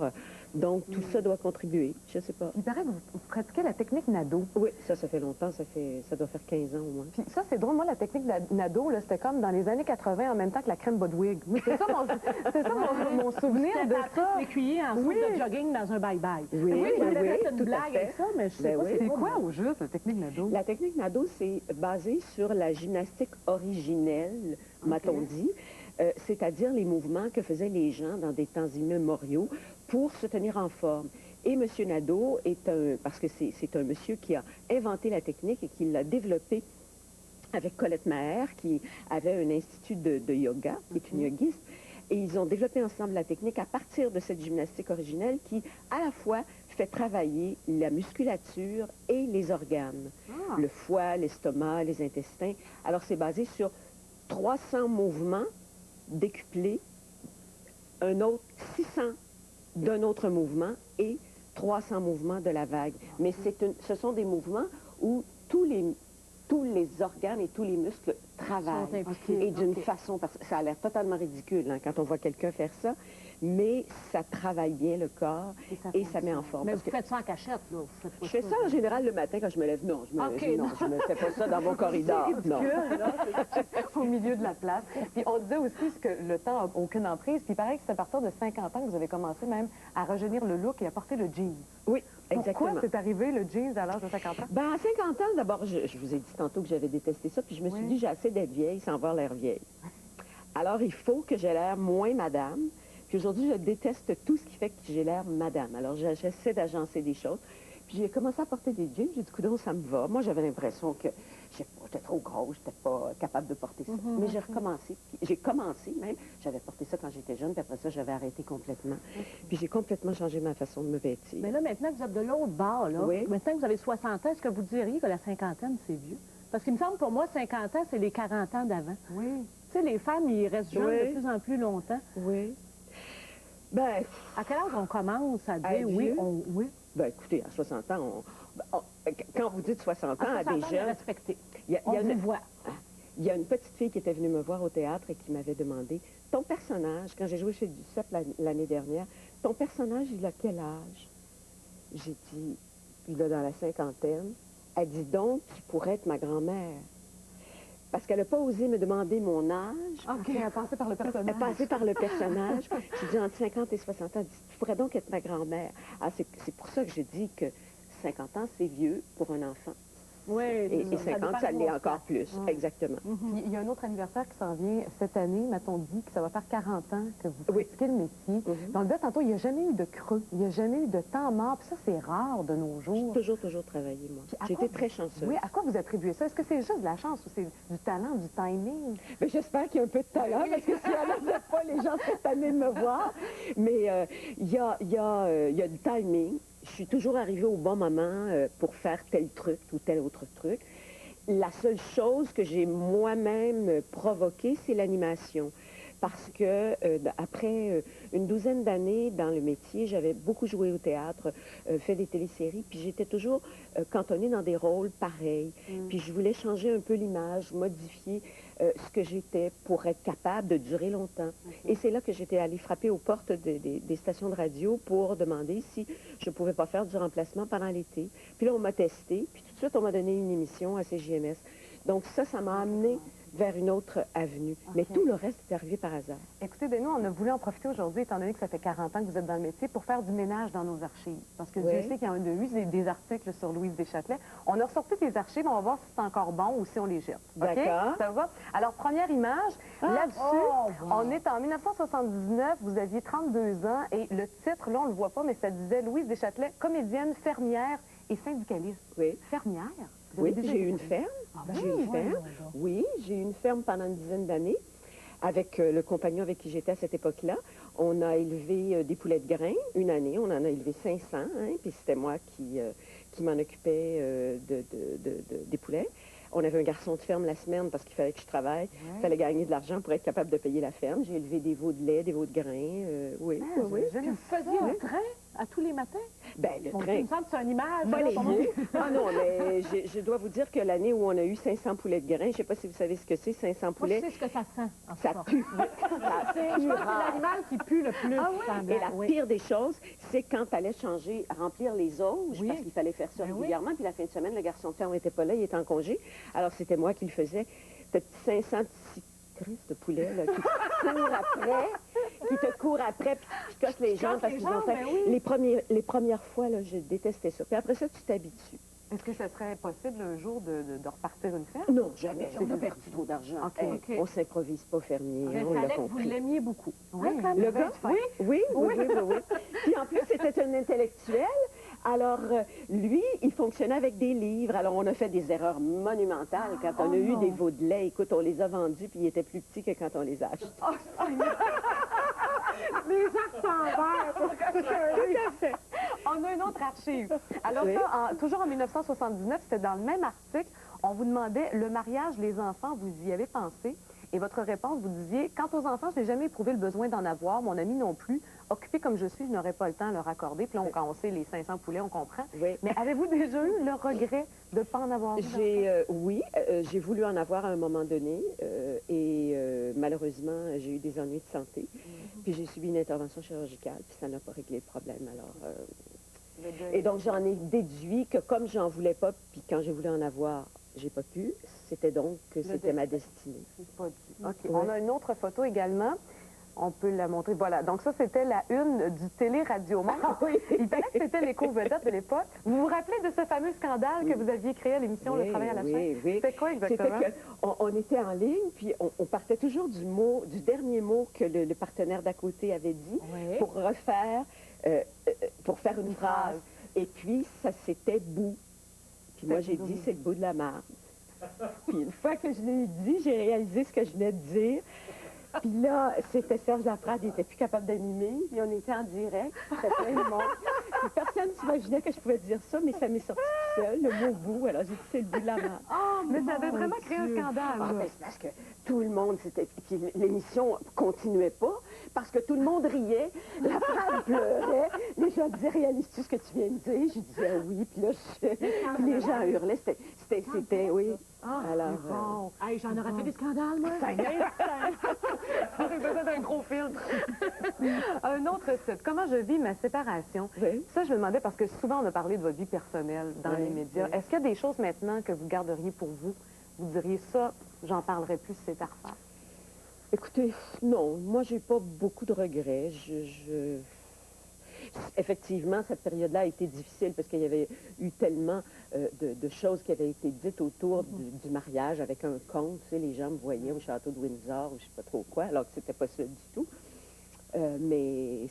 Donc, tout ça doit contribuer. Je sais pas. Il paraît que vous pratiquez la technique Nadeau. Oui, ça fait longtemps. Ça doit faire 15 ans au moins. Puis ça, c'est drôle. Moi, la technique Nadeau, c'était comme dans les années 80 en même temps que la crème Bodwig. C'est ça mon souvenir de ça. L'écuyer en soupe de jogging dans un bye-bye. Oui, peut-être une blague avec ça, mais je sais pas c'est quoi au juste, la technique Nadeau? La technique Nadeau, c'est basé sur la gymnastique originelle, m'a-t-on dit. C'est-à-dire les mouvements que faisaient les gens dans des temps immémoriaux pour se tenir en forme. Et M. Nadeau parce que c'est un monsieur qui a inventé la technique et qui l'a développée avec Colette Maher, qui avait un institut de yoga, qui est une yogiste, et ils ont développé ensemble la technique à partir de cette gymnastique originelle qui, à la fois, fait travailler la musculature et les organes. Le foie, l'estomac, les intestins. Alors, c'est basé sur 300 mouvements décuplés, un autre 600 d'un autre mouvement et 300 mouvements de la vague. Mais ce sont des mouvements où tous les organes et tous les muscles travaillent. Et d'une façon, parce que ça a l'air totalement ridicule hein, quand on voit quelqu'un faire ça, mais ça travaille bien le corps et ça met en forme. Mais vous faites ça en cachette, là? Je fais ça en général le matin quand je me lève. Non, je me fais pas ça dans mon corridor. C'est ridicule, là, au milieu de la place. Puis on disait aussi que le temps n'a aucune emprise. Puis il paraît que c'est à partir de 50 ans que vous avez commencé même à rajeunir le look et à porter le jean. Oui, exactement. Pourquoi c'est arrivé le jeans à l'âge de 50 ans? Ben, à 50 ans, d'abord, je vous ai dit tantôt que j'avais détesté ça, puis je me suis dit, j'ai assez d'être vieille sans avoir l'air vieille. Alors, il faut que j'ai l'air moins madame. Puis aujourd'hui, je déteste tout ce qui fait que j'ai l'air madame. Alors, j'essaie d'agencer des choses. Puis j'ai commencé à porter des jeans. J'ai dit, coudonc, ça me va. Moi, j'avais l'impression que j'étais trop grosse, j'étais pas capable de porter ça. Mais j'ai recommencé. J'ai commencé même. J'avais porté ça quand j'étais jeune, puis après ça, j'avais arrêté complètement. Puis j'ai complètement changé ma façon de me vêtir. Mais là, maintenant que vous êtes de l'autre bord, là, maintenant que vous avez 60 ans, est-ce que vous diriez que la cinquantaine, c'est vieux? Parce qu'il me semble, pour moi, 50 ans, c'est les 40 ans d'avant. Oui. Tu sais, les femmes, ils restent jeunes de plus en plus longtemps. Oui. Ben, à quel âge on commence à dire oui, oui? Ben, écoutez, à 60 ans, quand vous dites 60 ans, à des jeunes... respecté. On vous voit. Il y a une petite fille qui était venue me voir au théâtre et qui m'avait demandé, ton personnage, quand j'ai joué chez Duceppe l'année dernière, ton personnage, il a quel âge? J'ai dit, il a dans la cinquantaine. Elle dit donc, tu pourrais être ma grand-mère. Parce qu'elle n'a pas osé me demander mon âge. OK, elle a passé par le personnage. Elle a passé par le personnage. J'ai dit entre 50 et 60 ans, elle dit, tu pourrais donc être ma grand-mère. Ah, c'est pour ça que je dis que 50 ans, c'est vieux pour un enfant. Oui, et 50, ça l'est encore plus. Exactement. Puis, il y a un autre anniversaire qui s'en vient cette année, m'a-t-on dit, que ça va faire 40 ans que vous pratiquez le métier. Dans le bas, tantôt, il n'y a jamais eu de creux, il n'y a jamais eu de temps mort. Puis ça, c'est rare de nos jours. J'ai toujours travaillé, moi. J'ai été très chanceuse. Oui, à quoi vous attribuez ça? Est-ce que c'est juste de la chance ou c'est du talent, du timing? Mais j'espère qu'il y a un peu de talent, parce que si elle n'en a pas, les gens seraient tannés de me voir. Mais il y a du timing. Je suis toujours arrivée au bon moment pour faire tel truc ou tel autre truc. La seule chose que j'ai moi-même provoquée, c'est l'animation. Parce que après une douzaine d'années dans le métier, j'avais beaucoup joué au théâtre, fait des téléséries, puis j'étais toujours cantonnée dans des rôles pareils. Puis je voulais changer un peu l'image, modifier ce que j'étais pour être capable de durer longtemps. Et c'est là que j'étais allée frapper aux portes des stations de radio pour demander si je ne pouvais pas faire du remplacement pendant l'été. Puis là, on m'a testé, puis tout de suite, on m'a donné une émission à CJMS. Donc ça m'a amené vers une autre avenue. Mais tout le reste est arrivé par hasard. Écoutez, Benoît, on a voulu en profiter aujourd'hui, étant donné que ça fait 40 ans que vous êtes dans le métier, pour faire du ménage dans nos archives. Parce que je sais qu'il y a eu des articles sur Louise Deschâtelet. On a ressorti des archives, on va voir si c'est encore bon ou si on les jette. D'accord. Ça va? Alors, première image, là-dessus, on est en 1979, vous aviez 32 ans, et le titre, là, on ne le voit pas, mais ça disait Louise Deschâtelet, comédienne, fermière et syndicaliste. Oui. Fermière? Oui, j'ai eu une ferme. J'ai eu une ferme. Oui, j'ai eu une ferme pendant une dizaine d'années avec le compagnon avec qui j'étais à cette époque-là. On a élevé des poulets de grains une année. On en a élevé 500, hein, puis c'était moi qui m'en occupais des poulets. On avait un garçon de ferme la semaine parce qu'il fallait que je travaille. Il fallait gagner de l'argent pour être capable de payer la ferme. J'ai élevé des veaux de lait, des veaux de grains. Oui. Vous faisiez le train à tous les matins? Ben, le train. Il me semble que c'est une image. Ah non, mais je dois vous dire que l'année où on a eu 500 poulets de grains, je ne sais pas si vous savez ce que c'est, 500 poulets. Moi, je sais ce que ça sent. Ça pue. Je pense que c'est l'animal qui pue le plus. Ah oui? Et la pire des choses, c'est quand tu allais remplir les auges, parce qu'il fallait faire ça régulièrement, puis la fin de semaine, le garçon de ferme n'était pas là, il était en congé. Alors, c'était moi qui le faisais. T'as 500 petits crises de poulets là, qui te courent après, puis qui cassent les jambes parce qu'ils ont fait. Les premières fois, là, je détestais ça. Puis après ça, tu t'habitues. Est-ce que ça serait possible un jour de repartir une ferme? Non, jamais. On a perdu trop d'argent. On ne s'improvise pas fermier. On l'a compris. Vous l'aimiez beaucoup. Oui, le gars, oui. Puis en plus, c'était un intellectuel. Alors, lui, il fonctionnait avec des livres. Alors, on a fait des erreurs monumentales quand on a eu des veaux de lait. Écoute, on les a vendus, puis ils étaient plus petits que quand on les a achetés. Les actes en verre! Tout à fait. On a une autre archive. Alors ça, toujours en 1979, c'était dans le même article, on vous demandait le mariage, les enfants, vous y avez pensé? Et votre réponse, vous disiez, quant aux enfants, je n'ai jamais éprouvé le besoin d'en avoir, mon ami non plus. occupée comme je suis, je n'aurais pas le temps à leur accorder. Puis là, quand on sait les 500 poulets, on comprend. Oui. Mais avez-vous déjà eu le regret de ne pas en avoir eu? Oui, j'ai voulu en avoir à un moment donné et malheureusement, j'ai eu des ennuis de santé. Puis j'ai subi une intervention chirurgicale, puis ça n'a pas réglé le problème. Alors, et donc, j'en ai déduit que comme j'en voulais pas, puis quand j'ai voulu en avoir, j'ai pas pu, c'était donc que c'était ma destinée. OK. On a une autre photo également. On peut la montrer. Voilà. Donc ça, c'était la une du Télé-Radio Monde. Il paraît que c'était l'éco-vedette de l'époque. Vous vous rappelez de ce fameux scandale que vous aviez créé à l'émission Le Travail à la chaîne? Oui. C'était quoi exactement? C'était qu'on était en ligne, puis on partait toujours du dernier mot que le partenaire d'à côté avait dit pour refaire, pour faire une phrase. Et puis, ça c'était bout. Puis moi, j'ai dit, c'est le bout de la marde. Puis une fois que je l'ai dit, j'ai réalisé ce que je venais de dire. Puis là, c'était Serge Lafrade, il n'était plus capable d'animer, puis on était en direct, c'était plein de monde. Puis personne ne s'imaginait que je pouvais dire ça, mais ça m'est sorti tout seul, le mot bout. Alors j'ai dit, c'est le bout de la marde. Oh, mais ça avait vraiment créé un scandale. Ah, c'est parce que tout le monde, puis l'émission continuait pas, parce que tout le monde riait, Lafrade pleurait, les gens disaient, réalises-tu ce que tu viens de dire? Je disais oui, puis là, puis les gens hurlaient, c'était, oui. Ah, alors, bon. Hey, j'en aurais fait des scandales, moi. J'aurais besoin d'un gros filtre. Un autre site. Comment je vis ma séparation? Oui. Ça, je me demandais, parce que souvent, on a parlé de votre vie personnelle dans les médias. Est-ce qu'il y a des choses maintenant que vous garderiez pour vous? Vous diriez ça, j'en parlerai plus, c'est à refaire. Écoutez, non. Moi, j'ai pas beaucoup de regrets. Effectivement, cette période-là a été difficile parce qu'il y avait eu tellement de choses qui avaient été dites autour du mariage avec un conte. Tu sais, les gens me voyaient au château de Windsor ou je sais pas trop quoi, alors que c'était pas ça du tout. Mais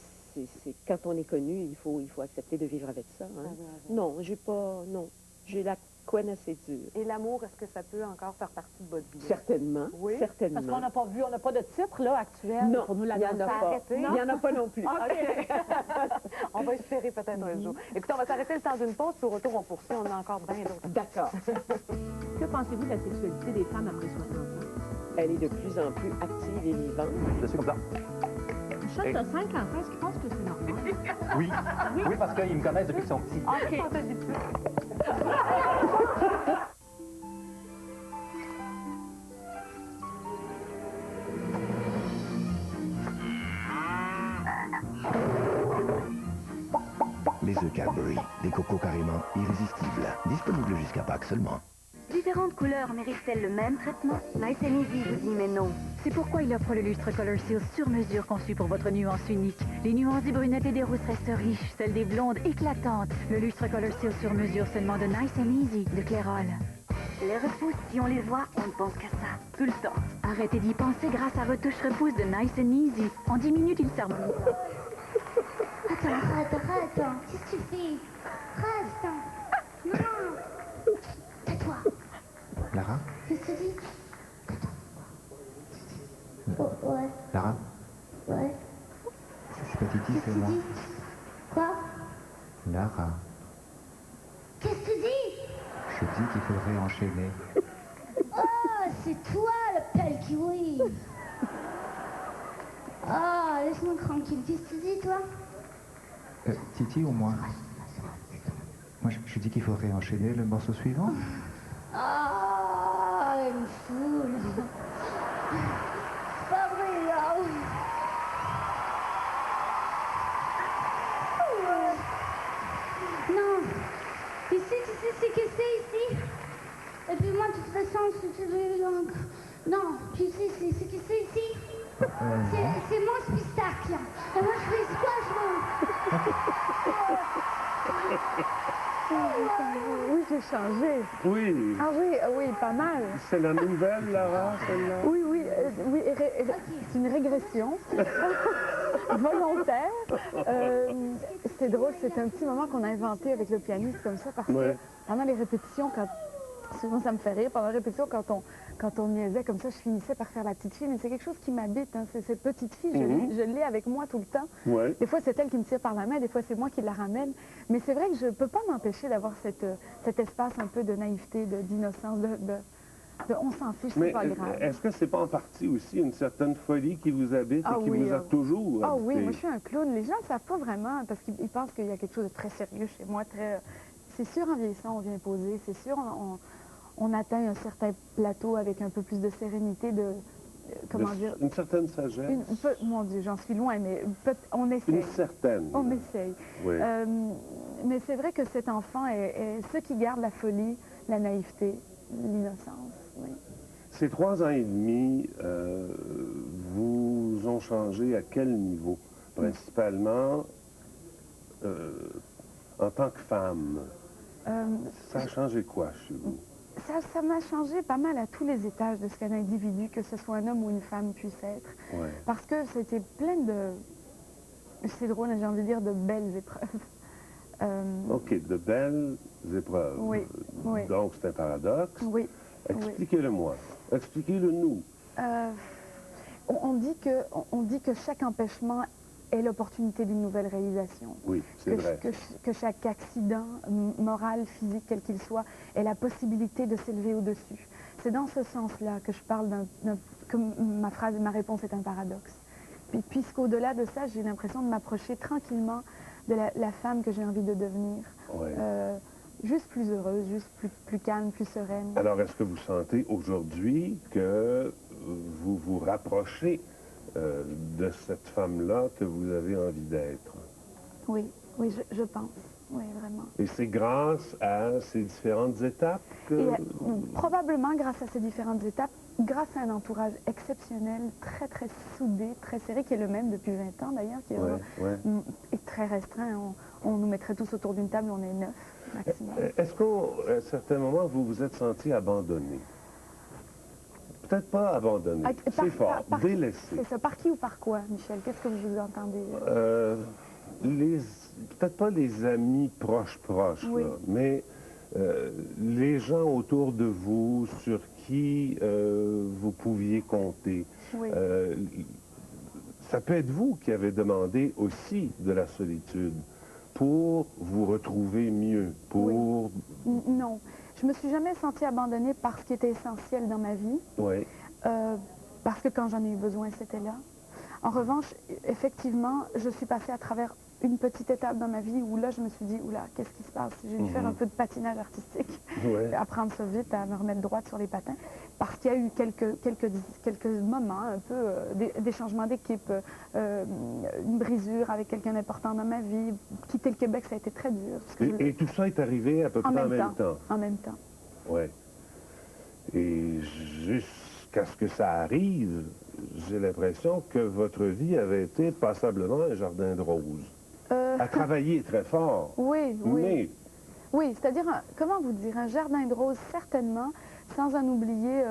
quand on est connu, il faut accepter de vivre avec ça. Hein. Non, j'ai la couenne assez dure. Et l'amour, est-ce que ça peut encore faire partie de votre vie? Certainement, certainement. Parce qu'on n'a pas vu, on n'a pas de titre là actuel non, pour nous il n'y en a pas. Il n'y en a pas non plus. OK. On va espérer peut-être un jour. Écoutez, on va s'arrêter le temps d'une pause, puis au retour, on poursuit, on a encore bien d'autres. D'accord. Que pensez-vous de la sexualité des femmes après 60 ans? Elle est de plus en plus active et vivante. Je suis comme ça. Michel, t'as 5 enfants, est-ce qu'ils pensent que c'est normal? Oui. Oui, parce qu'ils me connaissent depuis qu'ils sont petits. OK. Les œufs Cadbury, des cocos carrément irrésistibles. Disponibles jusqu'à Pâques seulement. Différentes couleurs méritent-elles le même traitement? Nice & Easy vous dit mais non. C'est pourquoi il offre le lustre Color Seal sur mesure conçu pour votre nuance unique. Les nuances des brunettes et des rousses restent riches, celles des blondes éclatantes. Le lustre Color Seal sur mesure seulement de Nice & Easy de Clairol. Les repousses, si on les voit, on ne pense qu'à ça. Tout le temps. Arrêtez d'y penser grâce à Retouche Repousse de Nice & Easy. En 10 minutes, il s'arboule. Attends. Qu'est-ce que tu fais? Reste. Non. Tais-toi. Lara? Qu'est-ce que tu dis? Oh, ouais. Lara? Ouais. C'est pas Titi, c'est moi. Quoi? Lara. Qu'est-ce que tu dis? Je dis qu'il faudrait enchaîner. Oh, c'est toi le pelle kiwi. Ah, laisse-moi tranquille. Qu'est-ce que tu dis, toi? Titi ou moi? Moi, je dis qu'il faudrait enchaîner le morceau suivant. Ah, elle me saoule. Pas vrai, là. Non. Ici, tu sais ce que c'est ici? Et puis moi, de toute façon, si tu veux... Non, tu sais ce que c'est ici? C'est mon spectacle. Et moi, je fais squash, Oui, j'ai changé. Oui. Ah oui, pas mal. C'est la nouvelle, Lara, celle-là? Oui, c'est une régression volontaire. C'est drôle, c'est un petit moment qu'on a inventé avec le pianiste comme ça, parce que pendant les répétitions, souvent ça me fait rire, pendant les répétitions, quand on niaisait comme ça, je finissais par faire la petite fille, mais c'est quelque chose qui m'habite, hein, c'est cette petite fille, je l'ai avec moi tout le temps. Ouais. Des fois, c'est elle qui me tire par la main, des fois, c'est moi qui la ramène. Mais c'est vrai que je ne peux pas m'empêcher d'avoir cet espace un peu de naïveté, d'innocence, On s'en fiche, c'est Mais pas grave. est-ce que c'est pas en partie aussi une certaine folie qui vous habite et qui vous a toujours Ah oui, habité? moi je suis un clown. Les gens ne savent pas vraiment parce qu'ils pensent qu'il y a quelque chose de très sérieux chez moi. C'est sûr, en vieillissant, on vient poser. C'est sûr, on atteint un certain plateau avec un peu plus de sérénité, comment dire... Une certaine sagesse. Mon Dieu, j'en suis loin, mais on essaye. Une certaine. On essaye. Oui. Mais c'est vrai que cet enfant est ce qui garde la folie, la naïveté, l'innocence. Oui. Ces 3 ans et demi vous ont changé à quel niveau? Principalement en tant que femme. Ça a changé quoi chez vous? Ça m'a changé pas mal à tous les étages de ce qu'un individu, que ce soit un homme ou une femme, puisse être. Ouais. Parce que c'était plein de... C'est drôle, j'ai envie de dire de belles épreuves. OK, de belles épreuves. Oui, oui. Donc, c'est un paradoxe. Oui. Expliquez-le-moi. Expliquez-le nous. On dit que chaque empêchement est l'opportunité d'une nouvelle réalisation. Oui, c'est vrai. Que chaque accident moral, physique, quel qu'il soit, est la possibilité de s'élever au-dessus. C'est dans ce sens-là que je parle que ma réponse est un paradoxe. Puisqu'au-delà de ça, j'ai l'impression de m'approcher tranquillement de la femme que j'ai envie de devenir. Ouais. Juste plus heureuse, juste plus calme, plus sereine. Alors, est-ce que vous sentez aujourd'hui que vous vous rapprochez de cette femme-là que vous avez envie d'être? Oui, oui, je pense. Oui, vraiment. Et c'est grâce à ces différentes étapes que... Probablement grâce à ces différentes étapes, grâce à un entourage exceptionnel, très, très soudé, très serré, qui est le même depuis 20 ans d'ailleurs, qui est très restreint. On nous mettrait tous autour d'une table, on est 9 maximum. Est-ce qu'à un certain moment, vous vous êtes senti abandonné? Peut-être pas abandonné, c'est fort, délaissé. C'est ça. Par qui ou par quoi, Michel? Qu'est-ce que vous entendez? Peut-être pas les amis proches, oui. là, mais les gens autour de vous sur qui vous pouviez compter. Oui. Ça peut être vous qui avez demandé aussi de la solitude pour vous retrouver mieux, pour... Oui. Non. Je me suis jamais sentie abandonnée par ce qui était essentiel dans ma vie. Oui. Parce que quand j'en ai eu besoin, c'était là. En revanche, effectivement, je suis passée à travers une petite étape dans ma vie où là, je me suis dit, oula, qu'est-ce qui se passe? J'ai dû faire un peu de patinage artistique, apprendre ça vite, à me remettre droite sur les patins, parce qu'il y a eu quelques moments, un peu, des changements d'équipe, une brisure avec quelqu'un d'important dans ma vie. Quitter le Québec, ça a été très dur. Et tout ça est arrivé à peu près en même temps? En même temps. Oui. Et jusqu'à ce que ça arrive, j'ai l'impression que votre vie avait été passablement un jardin de roses. À travailler très fort. Oui, oui. Mais... Oui, c'est-à-dire, comment vous dire, un jardin de roses, certainement, sans oublier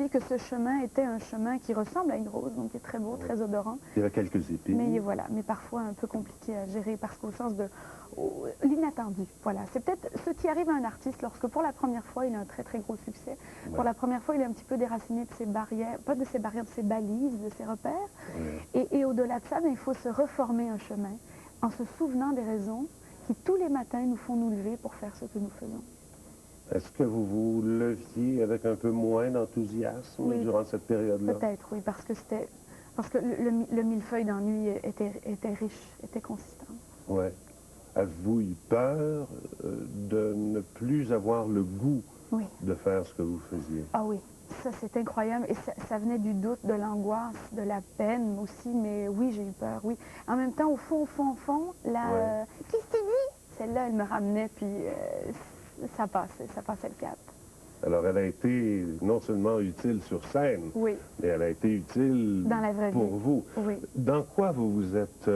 que ce chemin était un chemin qui ressemble à une rose, donc qui est très beau, très odorant. Il y avait quelques épines. Mais voilà, mais parfois un peu compliqué à gérer, parce qu'au sens de l'inattendu, voilà. C'est peut-être ce qui arrive à un artiste lorsque pour la première fois, il a un très très gros succès. Ouais. Pour la première fois, il est un petit peu déraciné de ses barrières, pas de ses barrières, de ses balises, de ses repères. Ouais. Et au-delà de ça, il faut se reformer un chemin en se souvenant des raisons qui tous les matins nous font nous lever pour faire ce que nous faisons. Est-ce que vous vous leviez avec un peu moins d'enthousiasme durant cette période-là? Peut-être, oui, parce que le millefeuille d'ennui était riche, était consistant. Oui. Avez-vous eu peur de ne plus avoir le goût de faire ce que vous faisiez? Ah oui, ça c'est incroyable. Et ça venait du doute, de l'angoisse, de la peine aussi, mais oui, j'ai eu peur, oui. En même temps, au fond, qu'est-ce que tu dis? Celle-là, elle me ramenait, puis ça passait le cap. Alors, elle a été non seulement utile sur scène, mais elle a été utile dans la vraie vie. Pour vous. Oui. Dans quoi vous vous êtes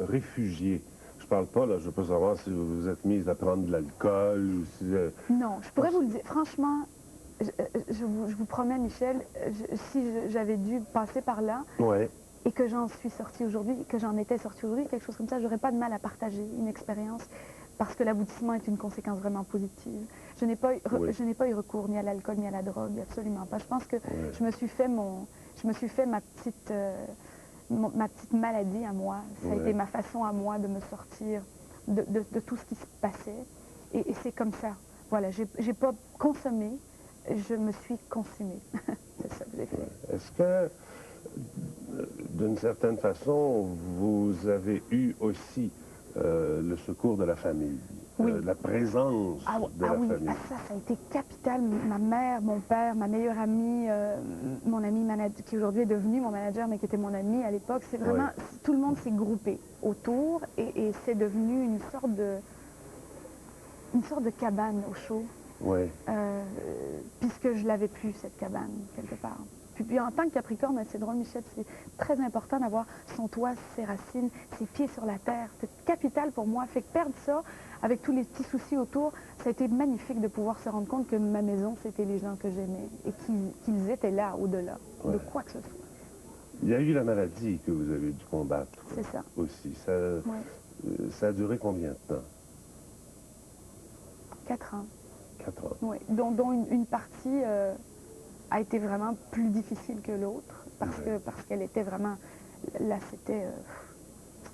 réfugié? Je parle pas, là, je veux pas savoir si vous vous êtes mise à prendre de l'alcool ou si... Non, je pourrais vous le dire. Franchement, je vous promets, Michel, si j'avais dû passer par là et que j'en suis sortie aujourd'hui, que j'en étais sortie aujourd'hui, quelque chose comme ça, j'aurais pas de mal à partager une expérience parce que l'aboutissement est une conséquence vraiment positive. Je n'ai pas eu recours ni à l'alcool ni à la drogue, absolument pas. Je pense que je me suis fait ma petite maladie à moi. Ça a été ma façon à moi de me sortir de tout ce qui se passait. Et c'est comme ça. Voilà, j'ai pas consommé, je me suis consumée. C'est ça que j'ai fait. Ouais. Est-ce que, d'une certaine façon, vous avez eu aussi le secours de la famille, la présence de la famille? Ça a été capital. Ma mère, mon père, ma meilleure amie, mon ami manager, qui aujourd'hui est devenu mon manager, mais qui était mon ami à l'époque, c'est vraiment, tout le monde s'est groupé autour et c'est devenu une sorte de cabane au chaud. Oui. Puisque je l'avais plus, cette cabane, quelque part. Puis en tant que Capricorne, c'est drôle, Michel, c'est très important d'avoir son toit, ses racines, ses pieds sur la terre. C'est capital pour moi. Fait que perdre ça, avec tous les petits soucis autour, ça a été magnifique de pouvoir se rendre compte que ma maison, c'était les gens que j'aimais et qu'ils étaient là, au-delà de quoi que ce soit. Il y a eu la maladie que vous avez dû combattre. C'est ça. Aussi. Ça a duré combien de temps? 4 ans. 4 ans. Oui, dont une partie a été vraiment plus difficile que l'autre, parce qu'elle était vraiment... Là, c'était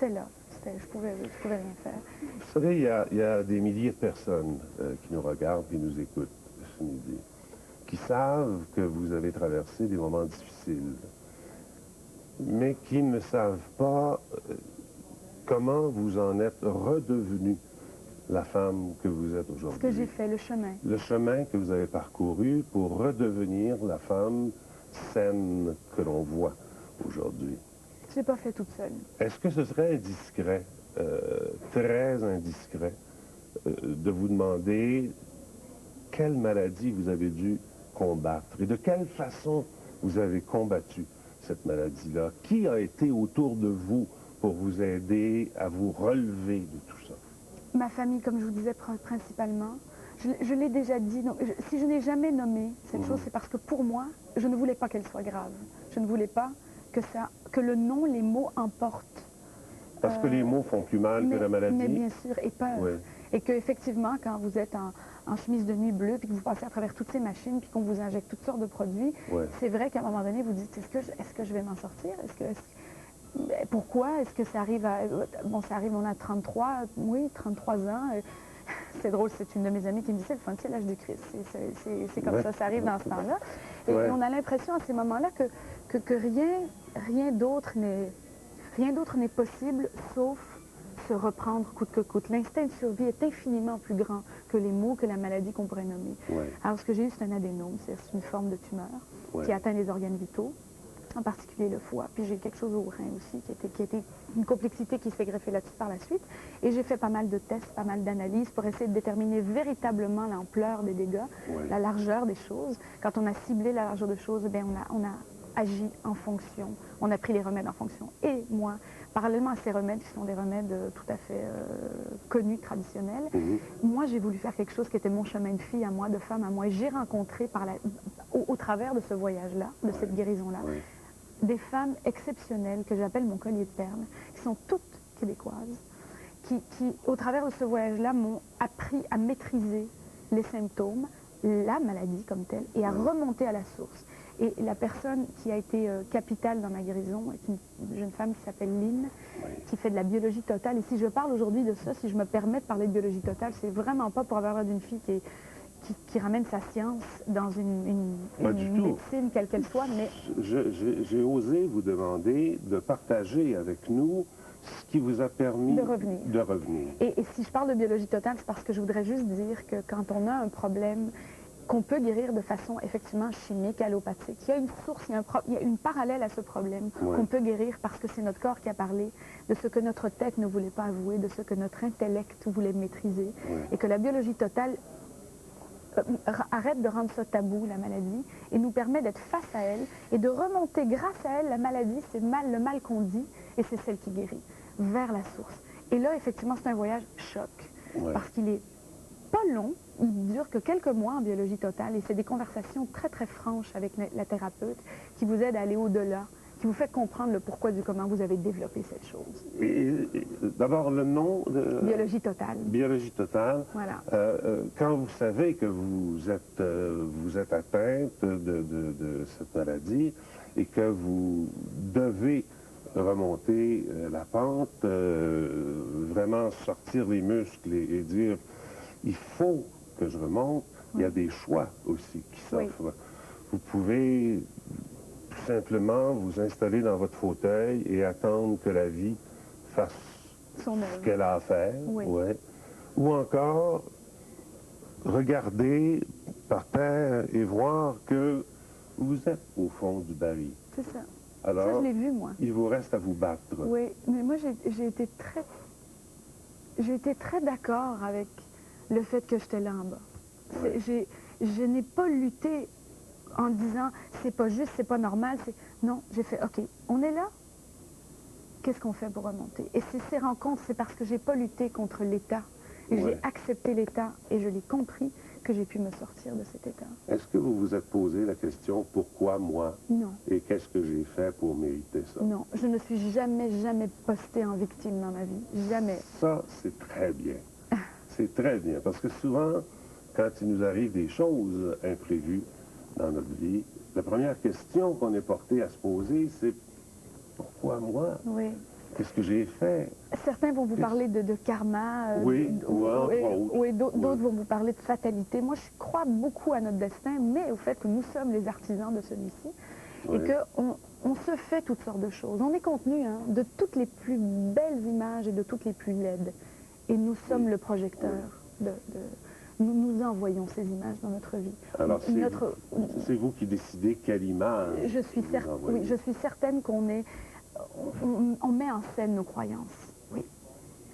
là. Je pouvais rien faire. Vous savez, il y a des milliers de personnes qui nous regardent et nous écoutent ce midi, qui savent que vous avez traversé des moments difficiles, mais qui ne savent pas comment vous en êtes redevenu la femme que vous êtes aujourd'hui. Ce que j'ai fait, le chemin. Le chemin que vous avez parcouru pour redevenir la femme saine que l'on voit aujourd'hui. Je ne l'ai pas fait toute seule. Est-ce que ce serait indiscret, très indiscret, de vous demander quelle maladie vous avez dû combattre et de quelle façon vous avez combattu cette maladie-là? Qui a été autour de vous pour vous aider à vous relever de tout ça? Ma famille, comme je vous disais, principalement. Je l'ai déjà dit. Si je n'ai jamais nommé cette chose, c'est parce que pour moi, je ne voulais pas qu'elle soit grave. Je ne voulais pas que le nom, les mots emportent. Parce que les mots font plus mal que la maladie? Mais bien sûr, et peur. Oui. Et qu'effectivement, quand vous êtes en chemise de nuit bleue, puis que vous passez à travers toutes ces machines, puis qu'on vous injecte toutes sortes de produits, c'est vrai qu'à un moment donné, vous dites, est-ce que je vais m'en sortir? Pourquoi? Est-ce que ça arrive à... Bon, ça arrive, on a 33 ans. C'est drôle, c'est une de mes amies qui me dit, c'est le fun, c'est l'âge du Christ. C'est comme ça arrive dans ce temps-là. Et on a l'impression à ces moments-là que rien d'autre n'est possible, sauf se reprendre coûte que coûte. L'instinct de survie est infiniment plus grand que les maux, que la maladie qu'on pourrait nommer. Alors, ce que j'ai eu, c'est un adénome, c'est une forme de tumeur qui atteint les organes vitaux, en particulier le foie. Puis j'ai quelque chose au rein aussi, qui était une complexité qui s'est greffée là-dessus par la suite. Et j'ai fait pas mal de tests, pas mal d'analyses pour essayer de déterminer véritablement l'ampleur des dégâts, la largeur des choses. Quand on a ciblé la largeur des choses, bien, on a agi en fonction. On a pris les remèdes en fonction. Et moi, parallèlement à ces remèdes, qui sont des remèdes tout à fait connus, traditionnels, moi, j'ai voulu faire quelque chose qui était mon chemin de fille à moi, de femme à moi. Et j'ai rencontré au travers de ce voyage-là, de cette guérison-là, des femmes exceptionnelles que j'appelle mon collier de perles, qui sont toutes québécoises, qui au travers de ce voyage-là, m'ont appris à maîtriser les symptômes, la maladie comme telle, et à remonter à la source. Et la personne qui a été capitale dans ma guérison est une jeune femme qui s'appelle Lynn, qui fait de la biologie totale. Et si je parle aujourd'hui de ça, si je me permets de parler de biologie totale, c'est vraiment pas pour avoir l'air d'une fille qui ramène sa science dans une médecine, quelle qu'elle soit, mais... J'ai osé vous demander de partager avec nous ce qui vous a permis de revenir. Et si je parle de biologie totale, c'est parce que je voudrais juste dire que quand on a un problème qu'on peut guérir de façon effectivement chimique, allopathique, il y a une source, il y a une parallèle à ce problème qu'on peut guérir parce que c'est notre corps qui a parlé de ce que notre tête ne voulait pas avouer, de ce que notre intellect voulait maîtriser, et que la biologie totale arrête de rendre ça tabou, la maladie, et nous permet d'être face à elle et de remonter grâce à elle. La maladie, c'est le mal qu'on dit, et c'est celle qui guérit, vers la source. Et là, effectivement, c'est un voyage choc, parce qu'il est pas long, il dure que quelques mois en biologie totale, et c'est des conversations très, très franches avec la thérapeute qui vous aide à aller au-delà, qui vous fait comprendre le pourquoi du comment vous avez développé cette chose. D'abord, le nom de... Biologie totale. Biologie totale. Voilà. Quand vous savez que vous êtes atteinte de cette maladie et que vous devez remonter la pente, vraiment sortir les muscles et dire « il faut que je remonte », il y a des choix aussi qui s'offrent. Vous pouvez tout simplement vous installer dans votre fauteuil et attendre que la vie fasse ce qu'elle a à faire. Ouais. Ou encore regarder par terre et voir que vous êtes au fond du baril. C'est ça. Alors, ça, je l'ai vu, moi. Il vous reste à vous battre. Oui, mais moi, j'ai été très d'accord avec le fait que j'étais là en bas. Je n'ai pas lutté en disant c'est pas juste, c'est pas normal. Non, j'ai fait OK, on est là. Qu'est-ce qu'on fait pour remonter? Et ces rencontres, c'est parce que j'ai pas lutté contre l'État. J'ai accepté l'État et je l'ai compris que j'ai pu me sortir de cet état. Est-ce que vous vous êtes posé la question « Pourquoi moi? » Non. Et qu'est-ce que j'ai fait pour mériter ça? Non, je ne suis jamais postée en victime dans ma vie. Jamais. Ça, c'est très bien. C'est très bien. Parce que souvent, quand il nous arrive des choses imprévues dans notre vie, la première question qu'on est porté à se poser, c'est « Pourquoi moi? » Oui. Qu'est-ce que j'ai fait? Certains vont vous parler de karma. D'autres vont vous parler de fatalité. Moi, je crois beaucoup à notre destin, mais au fait que nous sommes les artisans de celui-ci et qu'on se fait toutes sortes de choses. On est contenu de toutes les plus belles images et de toutes les plus laides. Et nous sommes le projecteur. Nous envoyons ces images dans notre vie. Alors, c'est vous qui décidez quelle image je suis certaine qu'on est... On met en scène nos croyances, oui.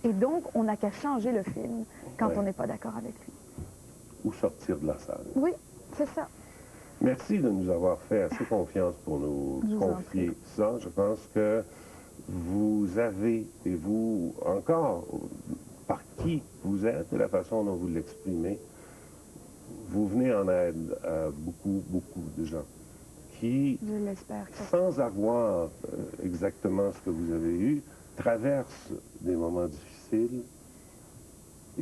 Et donc, on n'a qu'à changer le film quand on n'est pas d'accord avec lui. Ou sortir de la salle. Oui, c'est ça. Merci de nous avoir fait assez confiance pour nous confier ça. Je pense que vous avez, et vous encore, par qui vous êtes et la façon dont vous l'exprimez, vous venez en aide à beaucoup de gens qui, sans avoir exactement ce que vous avez eu, traversent des moments difficiles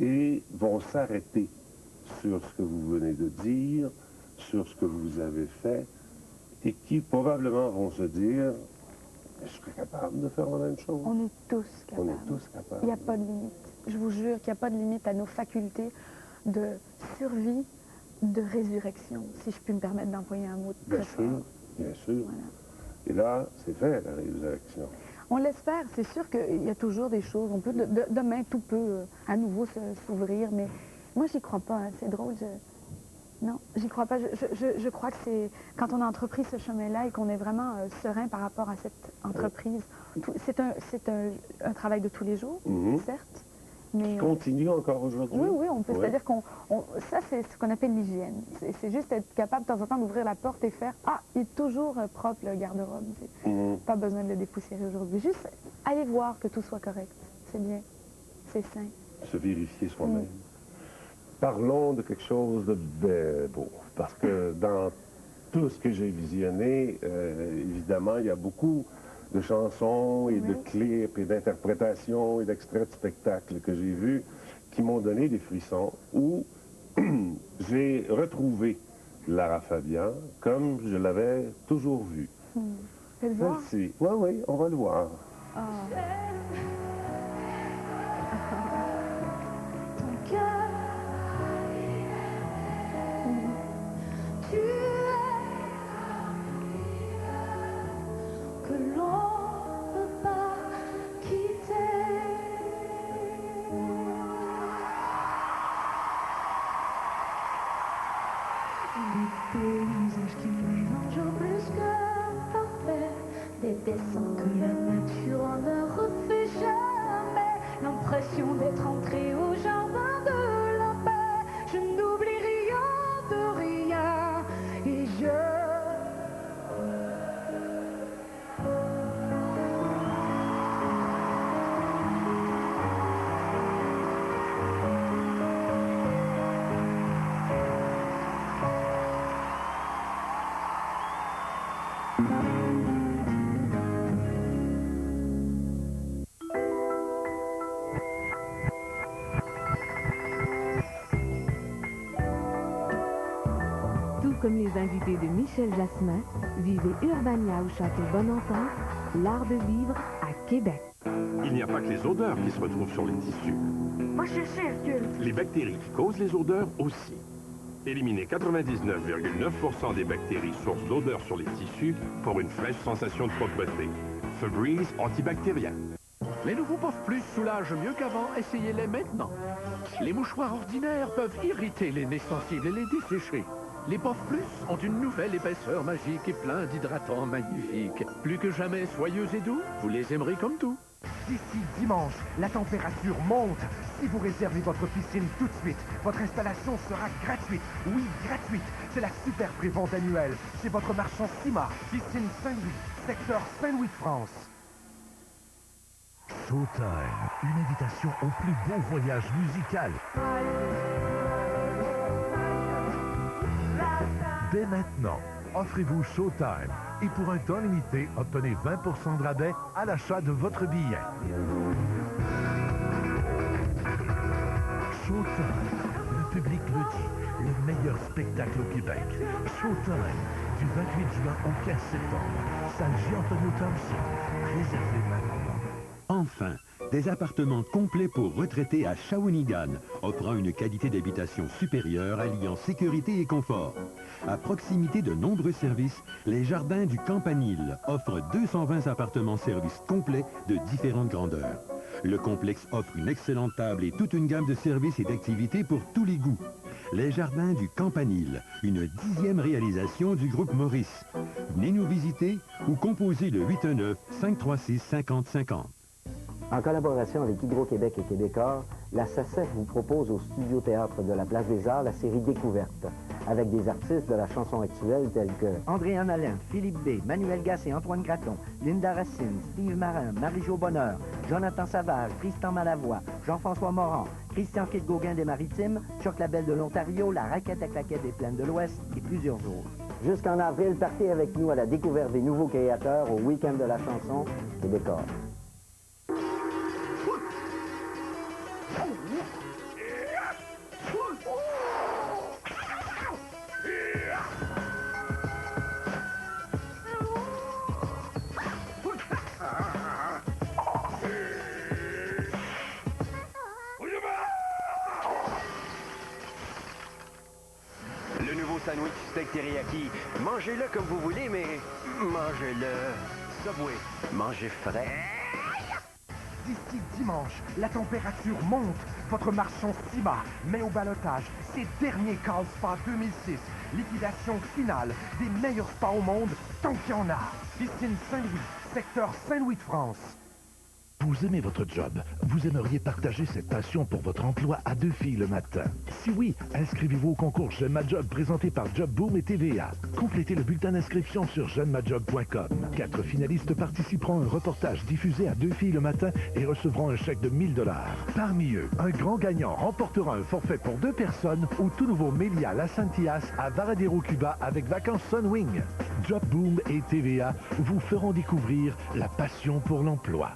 et vont s'arrêter sur ce que vous venez de dire, sur ce que vous avez fait, et qui probablement vont se dire « Je serais capable de faire la même chose. » On est tous capables. On est tous capables. Il n'y a pas de limite. Je vous jure qu'il n'y a pas de limite à nos facultés de survie, de résurrection, si je puis me permettre d'employer un mot très fort. Bien sûr. Voilà. Et là, c'est fait, la résurrection. On l'espère. C'est sûr qu'il y a toujours des choses. On peut demain, tout peut à nouveau s'ouvrir, mais moi, j'y crois pas. C'est drôle. Non, j'y crois pas. Je crois que c'est quand on a entrepris ce chemin-là et qu'on est vraiment serein par rapport à cette entreprise. C'est un travail de tous les jours, certes. Mais continue encore aujourd'hui? Oui, on peut. C'est-à-dire ça, c'est ce qu'on appelle l'hygiène. C'est juste être capable de temps en temps d'ouvrir la porte et faire « Ah, il est toujours propre le garde-robe. Pas besoin de le dépoussiérer aujourd'hui. » Juste aller voir que tout soit correct. C'est bien. C'est sain. Se vérifier soi-même. Parlons de quelque chose de beau. Parce que dans tout ce que j'ai visionné, évidemment, il y a beaucoup de chansons et de clips et d'interprétations et d'extraits de spectacles que j'ai vus qui m'ont donné des frissons, où j'ai retrouvé Lara Fabian comme je l'avais toujours vue. Celle-ci. Oui, on va le voir. Ton cœur, tu es que l'on ne peut pas quitter. Des paysages qui mélangent plus que parfait, des dessins que la nature ne refait jamais, l'impression d'être entré au jardin de la paix. Je n'oublie rien de rien et Comme les invités de Michel Jasmin, vivez Urbania au Château Bonentente, l'art de vivre à Québec. Il n'y a pas que les odeurs qui se retrouvent sur les tissus. Moi, je circule. Les bactéries qui causent les odeurs aussi. Éliminez 99,9% des bactéries sources d'odeur sur les tissus pour une fraîche sensation de propreté. Febreze antibactérien. Les nouveaux Puff Plus soulagent mieux qu'avant, essayez-les maintenant. Les mouchoirs ordinaires peuvent irriter les nez sensibles et les dessécher. Les Puff Plus ont une nouvelle épaisseur magique et plein d'hydratants magnifiques. Plus que jamais soyeux et doux, vous les aimerez comme tout. D'ici dimanche, la température monte. Si vous réservez votre piscine tout de suite, votre installation sera gratuite. Oui, gratuite. C'est la super prévente annuelle chez votre marchand Cima, piscine Saint-Louis, secteur Saint-Louis de France. Showtime, une invitation au plus beau voyage musical. Dès maintenant, offrez-vous Showtime et pour un temps limité, obtenez 20% de rabais à l'achat de votre billet. Showtime, le public le dit, le meilleur spectacle au Québec. Showtime, du 28 juin au 15 septembre. Salle Jean-Antonio Thompson, réservé maintenant. Enfin, des appartements complets pour retraités à Shawinigan, offrant une qualité d'habitation supérieure alliant sécurité et confort. À proximité de nombreux services, les Jardins du Campanile offrent 220 appartements-services complets de différentes grandeurs. Le complexe offre une excellente table et toute une gamme de services et d'activités pour tous les goûts. Les Jardins du Campanile, une 10e réalisation du groupe Maurice. Venez nous visiter ou composez le 819-536-5050. En collaboration avec Hydro-Québec et Québécois, la SACEF vous propose au Studio Théâtre de la Place des Arts la série Découverte, avec des artistes de la chanson actuelle tels que Andréanne Alain, Philippe B, Manuel Gasse et Antoine Gratton, Linda Racine, Steve Marin, Marie-Jo Bonheur, Jonathan Savage, Tristan Malavoie, Jean-François Morand, Christian Kit-Gauguin des Maritimes, Choc Labelle de l'Ontario, La Raquette à Claquette des Plaines de l'Ouest et plusieurs autres. Jusqu'en avril, partez avec nous à la découverte des nouveaux créateurs au Week-end de la chanson Québécois. Le nouveau sandwich steak teriyaki. Mangez-le comme vous voulez, mais mangez-le Subway. Mangez frais. D'ici dimanche, la température monte. Votre marchand Cima met au ballottage ses derniers Carl Spa 2006. Liquidation finale des meilleurs spas au monde, tant qu'il y en a. Piscine Saint-Louis, secteur Saint-Louis de France. Vous aimez votre job. Vous aimeriez partager cette passion pour votre emploi à 2 filles le matin. Si oui, inscrivez-vous au concours J'aime ma job présenté par Job Boom et TVA. Complétez le bulletin d'inscription sur jeunemmajob.com. 4 finalistes participeront à un reportage diffusé à 2 filles le matin et recevront un chèque de 1000 $. Parmi eux, un grand gagnant remportera un forfait pour 2 personnes au tout nouveau Melia Las Antillas à Varadero, Cuba avec vacances Sunwing. Job Boom et TVA vous feront découvrir la passion pour l'emploi.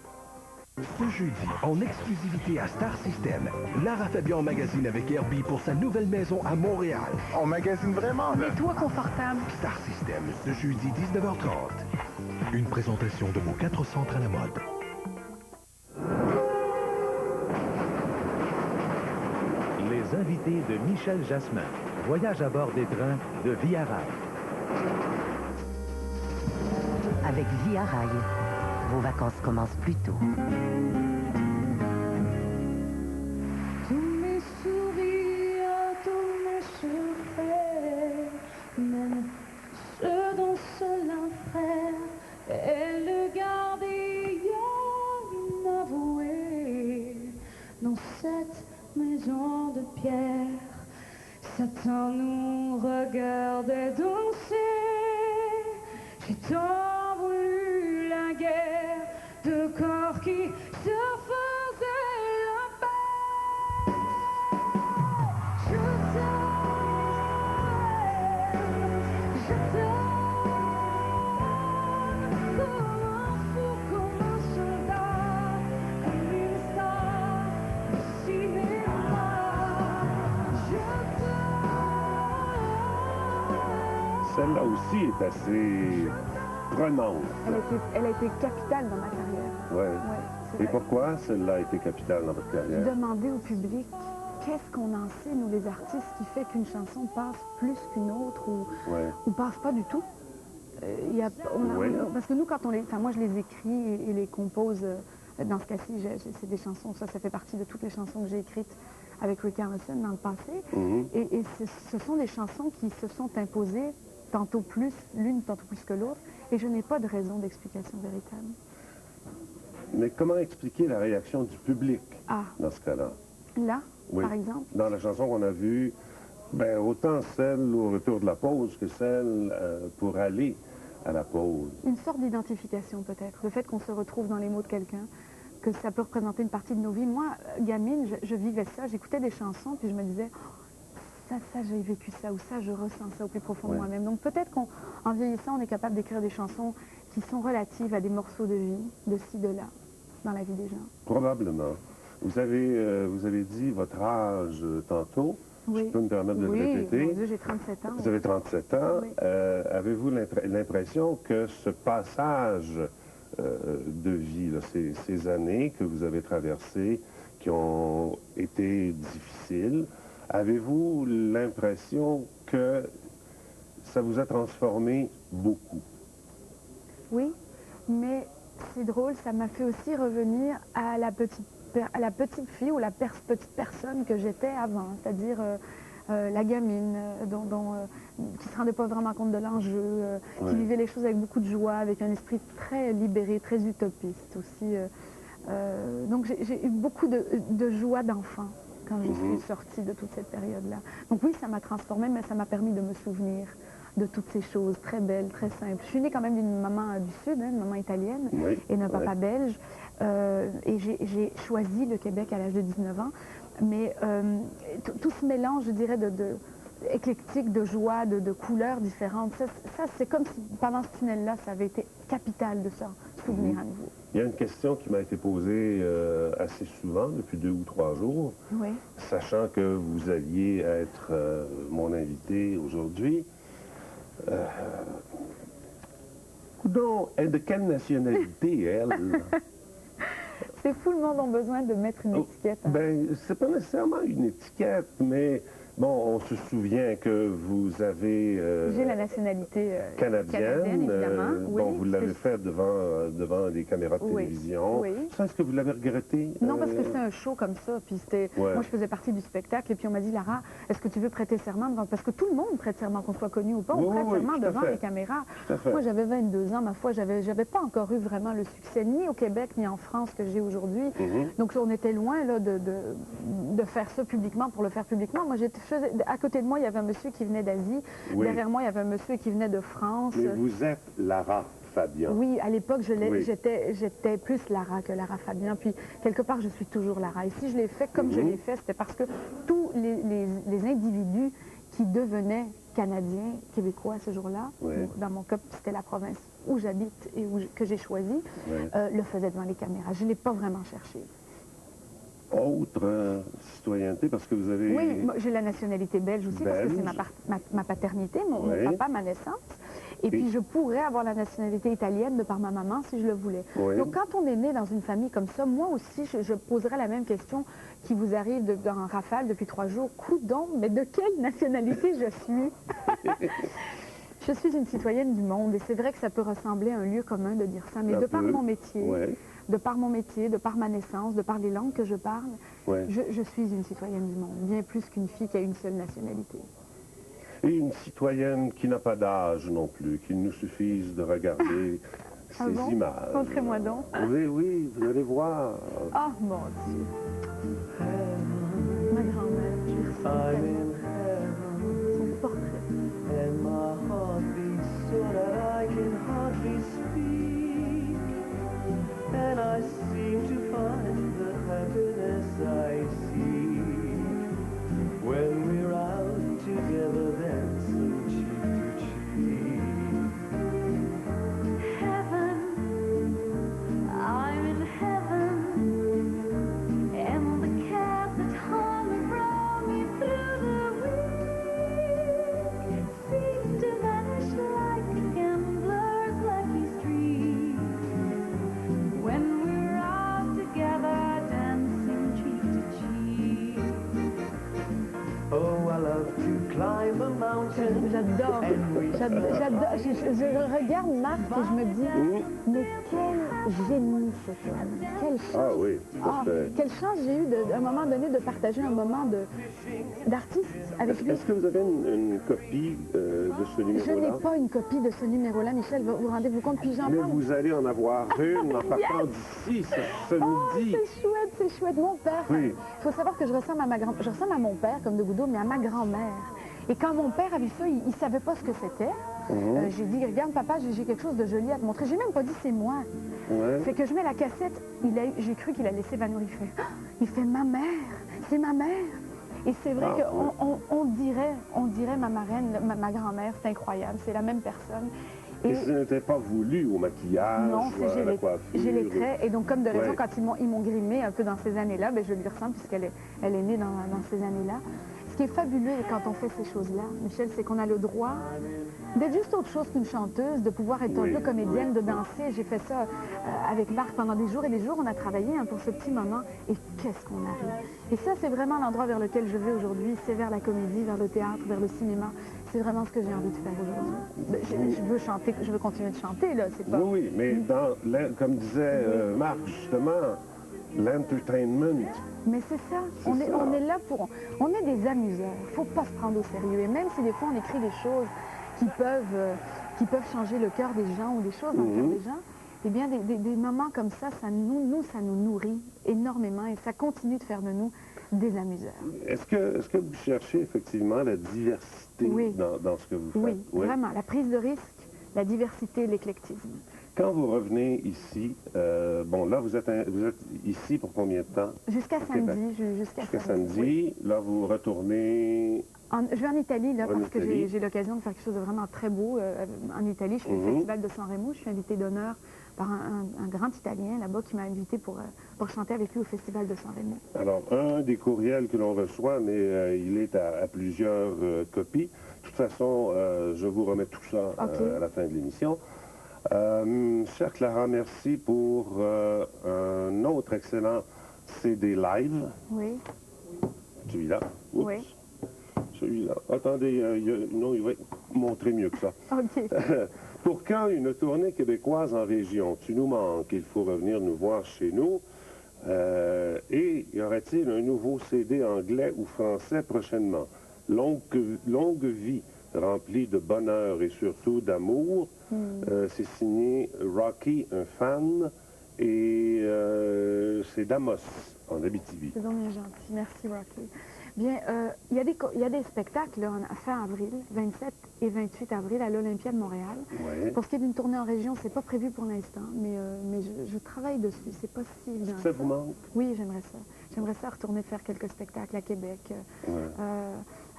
Ce jeudi, en exclusivité à Star System, Lara Fabian magasine avec Herbie pour sa nouvelle maison à Montréal. On magasine vraiment, là. Mets-toi confortable. Star System, ce jeudi 19h30. Une présentation de vos 4 centres à la mode. Les invités de Michel Jasmin. Voyage à bord des trains de Via Rail. Avec Via Rail, vos vacances commencent plus tôt. Tous mes sourires, tous mes secrets, même ceux dont seul un frère est le gardien inavoué. Dans cette maison de pierre, Satan nous regardait danser. J'ai tant voulu la guerre de corps qui se faisaient la paix. Je t'aime comme un fou, comme un soldat, comme une star de cinéma. Je t'aime. Celle-là aussi est assez prenante. Elle a été capitale dans ma carrière. Ouais. Ouais, Et pourquoi celle-là a été capitale dans votre carrière? Demander au public qu'est-ce qu'on en sait, nous les artistes, qui fait qu'une chanson passe plus qu'une autre ou passe pas du tout? Parce que nous, quand on les... Enfin, moi, je les écris et les compose. Dans ce cas-ci, c'est des chansons, ça fait partie de toutes les chansons que j'ai écrites avec Rick Harrison dans le passé. Et ce sont des chansons qui se sont imposées tantôt plus, l'une tantôt plus que l'autre, et je n'ai pas de raison d'explication véritable. Mais comment expliquer la réaction du public dans ce cas-là? Là, par exemple? Dans la chanson qu'on a vue, ben, autant celle au retour de la pause que celle pour aller à la pause. Une sorte d'identification peut-être, le fait qu'on se retrouve dans les mots de quelqu'un, que ça peut représenter une partie de nos vies. Moi, gamine, je vivais ça, j'écoutais des chansons, puis je me disais, ça j'ai vécu ça, ou ça, je ressens ça au plus profond de moi-même. Donc peut-être qu'en vieillissant, on est capable d'écrire des chansons qui sont relatives à des morceaux de vie, de ci, de là, dans la vie des gens. Probablement. Vous avez dit votre âge tantôt. Oui. Je peux me permettre de le répéter. Mon Dieu, j'ai 37 ans. Vous avez 37 ans. Oui. Avez-vous l'impression que ce passage de vie, là, ces années que vous avez traversées, qui ont été difficiles, avez-vous l'impression que ça vous a transformé beaucoup? Oui, mais c'est drôle, ça m'a fait aussi revenir à la petite fille ou la petite personne que j'étais avant, c'est-à-dire la gamine qui ne se rendait pas vraiment compte de l'enjeu, qui vivait les choses avec beaucoup de joie, avec un esprit très libéré, très utopiste aussi. Donc j'ai eu beaucoup de joie d'enfant quand je suis sortie de toute cette période-là. Donc oui, ça m'a transformée, mais ça m'a permis de me souvenir de toutes ces choses très belles, très simples. Je suis née quand même d'une maman du Sud, une maman italienne, et d'un papa belge. Et j'ai choisi le Québec à l'âge de 19 ans. Mais tout ce mélange, je dirais, éclectique, de joie, de couleurs différentes, ça c'est comme si pendant ce tunnel-là, ça avait été capital de s'en souvenir à nouveau. Il y a une question qui m'a été posée assez souvent, depuis 2 ou 3 jours, sachant que vous alliez être mon invité aujourd'hui. De quelle nationalité, elle? C'est fou, le monde a besoin de mettre une étiquette. Hein? Ben, c'est pas nécessairement une étiquette, mais bon, on se souvient que vous avez... J'ai la nationalité canadienne, évidemment. Bon, vous l'avez fait devant les caméras de télévision. Ça, est-ce que vous l'avez regretté? Non, parce que c'était un show comme ça, puis c'était... Moi, je faisais partie du spectacle, et puis on m'a dit, Lara, est-ce que tu veux prêter serment devant... Parce que tout le monde prête serment, qu'on soit connu ou pas, on prête serment devant les caméras. Moi, j'avais 22 ans, ma foi, j'avais pas encore eu vraiment le succès, ni au Québec, ni en France, que j'ai aujourd'hui. Donc, on était loin là, de faire ça publiquement pour le faire publiquement. Moi, à côté de moi, il y avait un monsieur qui venait d'Asie. Derrière moi, il y avait un monsieur qui venait de France. Mais vous êtes Lara Fabian. Oui, à l'époque, j'étais plus Lara que Lara Fabian. Puis, quelque part, je suis toujours Lara. Et si je l'ai fait comme je l'ai fait, c'était parce que tous les individus qui devenaient Canadiens, Québécois ce jour-là, dans mon cas, c'était la province où j'habite et que j'ai choisi, le faisaient devant les caméras. Je ne l'ai pas vraiment cherché. Autre citoyenneté, parce que vous avez... Oui, j'ai la nationalité belge aussi, parce que c'est ma paternité, mon papa, ma naissance. Et puis, je pourrais avoir la nationalité italienne de par ma maman si je le voulais. Donc, quand on est né dans une famille comme ça, moi aussi, je poserais la même question qui vous arrive en rafale depuis 3 jours. Coudon, mais de quelle nationalité je suis? Je suis une citoyenne du monde, et c'est vrai que ça peut ressembler à un lieu commun de dire ça, mais de par mon métier... De par mon métier, de par ma naissance, de par les langues que je parle, je suis une citoyenne du monde, bien plus qu'une fille qui a une seule nationalité. Et une citoyenne qui n'a pas d'âge non plus, qu'il nous suffise de regarder ces images. Montrez-moi donc. Oui, vous allez voir. Oh mon Dieu. Ma grand-mère, son portrait. And I seem to find the happiness I see when we're out together dancing cheek to cheek. Heaven, I'm in heaven, and the cat J'adore. Je regarde Marc et je me dis, mais quel génie cet homme. Quelle chance. Ah oui, tout à fait. Quelle chance j'ai eu à un moment donné de partager un moment d'artiste avec lui. Est-ce que vous avez une copie de ce numéro-là? Je n'ai pas une copie de ce numéro-là, Michel, vous rendez-vous compte? Puis j'en Mais parle. vous allez en avoir une en partant d'ici, ce midi. C'est chouette. Mon père, oui. Il faut savoir que je ressemble à mon père, comme de Goudeau, mais à ma grand-mère. Et quand mon père a vu ça, il ne savait pas ce que c'était. J'ai dit, regarde papa, j'ai quelque chose de joli à te montrer. J'ai même pas dit c'est moi. Fait que je mets la cassette, j'ai cru qu'il allait s'évanouir. Il fait ma mère, c'est ma mère. Et c'est vrai qu'on dirait ma marraine, ma grand-mère, c'est incroyable, c'est la même personne. Et ce n'était pas voulu au maquillage, non, à la coiffure? J'ai les traits. Et donc, comme de raison, quand ils m'ont grimé un peu dans ces années-là, je lui ressemble puisqu'elle est née dans ces années-là. Ce qui est fabuleux quand on fait ces choses-là, Michel, c'est qu'on a le droit d'être juste autre chose qu'une chanteuse, de pouvoir être un peu comédienne, de danser. J'ai fait ça avec Marc pendant des jours et des jours. On a travaillé pour ce petit moment. Et qu'est-ce qu'on arrive? Et ça, c'est vraiment l'endroit vers lequel je vais aujourd'hui. C'est vers la comédie, vers le théâtre, vers le cinéma. C'est vraiment ce que j'ai envie de faire aujourd'hui. Je veux chanter, je veux continuer de chanter, là. C'est pas... Oui, mais comme disait Marc, justement, l'entertainment. Mais c'est ça. On est là pour... On est des amuseurs. Il ne faut pas se prendre au sérieux. Et même si des fois on écrit des choses qui peuvent changer le cœur des gens ou des choses dans le cœur des gens, eh bien, des moments comme ça, ça nous nourrit énormément et ça continue de faire de nous des amuseurs. Est-ce que vous cherchez effectivement la diversité dans ce que vous faites? Oui, vraiment. La prise de risque, la diversité, l'éclectisme. Quand vous revenez ici, bon, là, vous êtes ici pour combien de temps? Jusqu'à samedi. Jusqu'à samedi. Là, vous retournez... Je vais en Italie, là, parce que j'ai l'occasion de faire quelque chose de vraiment très beau. En Italie, je fais le Festival de San Remo. Je suis invitée d'honneur par un grand Italien, là-bas, qui m'a invitée pour chanter avec lui au Festival de San Remo. Alors, un des courriels que l'on reçoit, mais il est à plusieurs copies. De toute façon, je vous remets tout ça à la fin de l'émission. Chère Clara, merci pour un autre excellent CD live. Oui. Celui-là. Oui. Celui-là. Attendez, non, il va montrer mieux que ça. OK. Pour quand une tournée québécoise en région? Tu nous manques, il faut revenir nous voir chez nous. Et y aurait-il un nouveau CD anglais ou français prochainement? Longue vie, remplie de bonheur et surtout d'amour. C'est signé Rocky, un fan, et c'est d'Amos, en Abitibi. C'est donc bien gentil. Merci, Rocky. Bien, il y a des spectacles là, à fin avril, 27 et 28 avril, à l'Olympia de Montréal. Ouais. Pour ce qui est d'une tournée en région, c'est pas prévu pour l'instant, mais je travaille dessus. C'est pas si évident. Ça vous manque? Oui, j'aimerais ça. J'aimerais ça retourner faire quelques spectacles à Québec,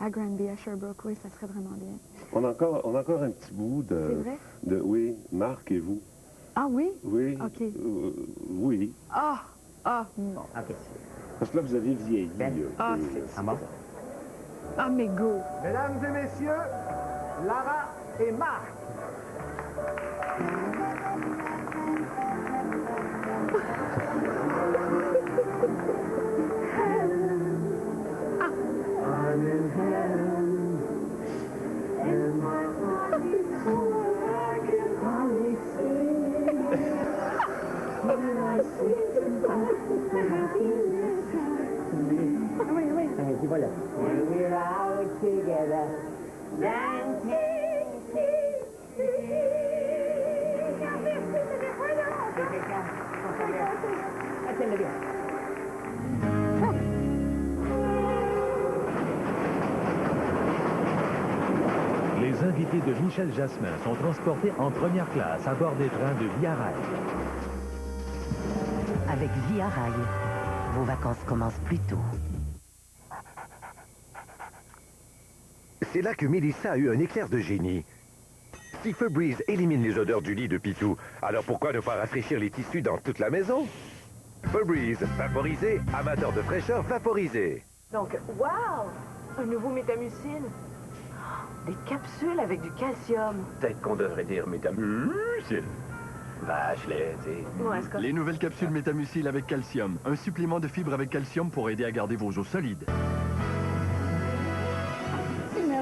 à Granby, à Sherbrooke. Oui, ça serait vraiment bien. On a encore un petit bout de... C'est vrai? Oui, Marc et vous. Ah oui? Oui. OK. Oui. Non. OK. Parce que là, vous avez vieilli. C'est bon. Ah, mais go! Mesdames et messieurs, Lara et Marc. Voilà. We're out together, Les invités de Michel Jasmin sont transportés en première classe à bord des trains de Via Rail. Avec Via Rail, vos vacances commencent plus tôt. C'est là que Mélissa a eu un éclair de génie. Si Febreze élimine les odeurs du lit de Pitou, alors pourquoi ne pas rafraîchir les tissus dans toute la maison? Febreze, vaporisé, amateur de fraîcheur vaporisé. Donc, wow! Un nouveau métamucil. Des capsules avec du calcium. Peut-être qu'on devrait dire métamucil. Vache-lait, tu sais. Ouais, c'est les nouvelles capsules métamucil avec calcium. Un supplément de fibres avec calcium pour aider à garder vos os solides.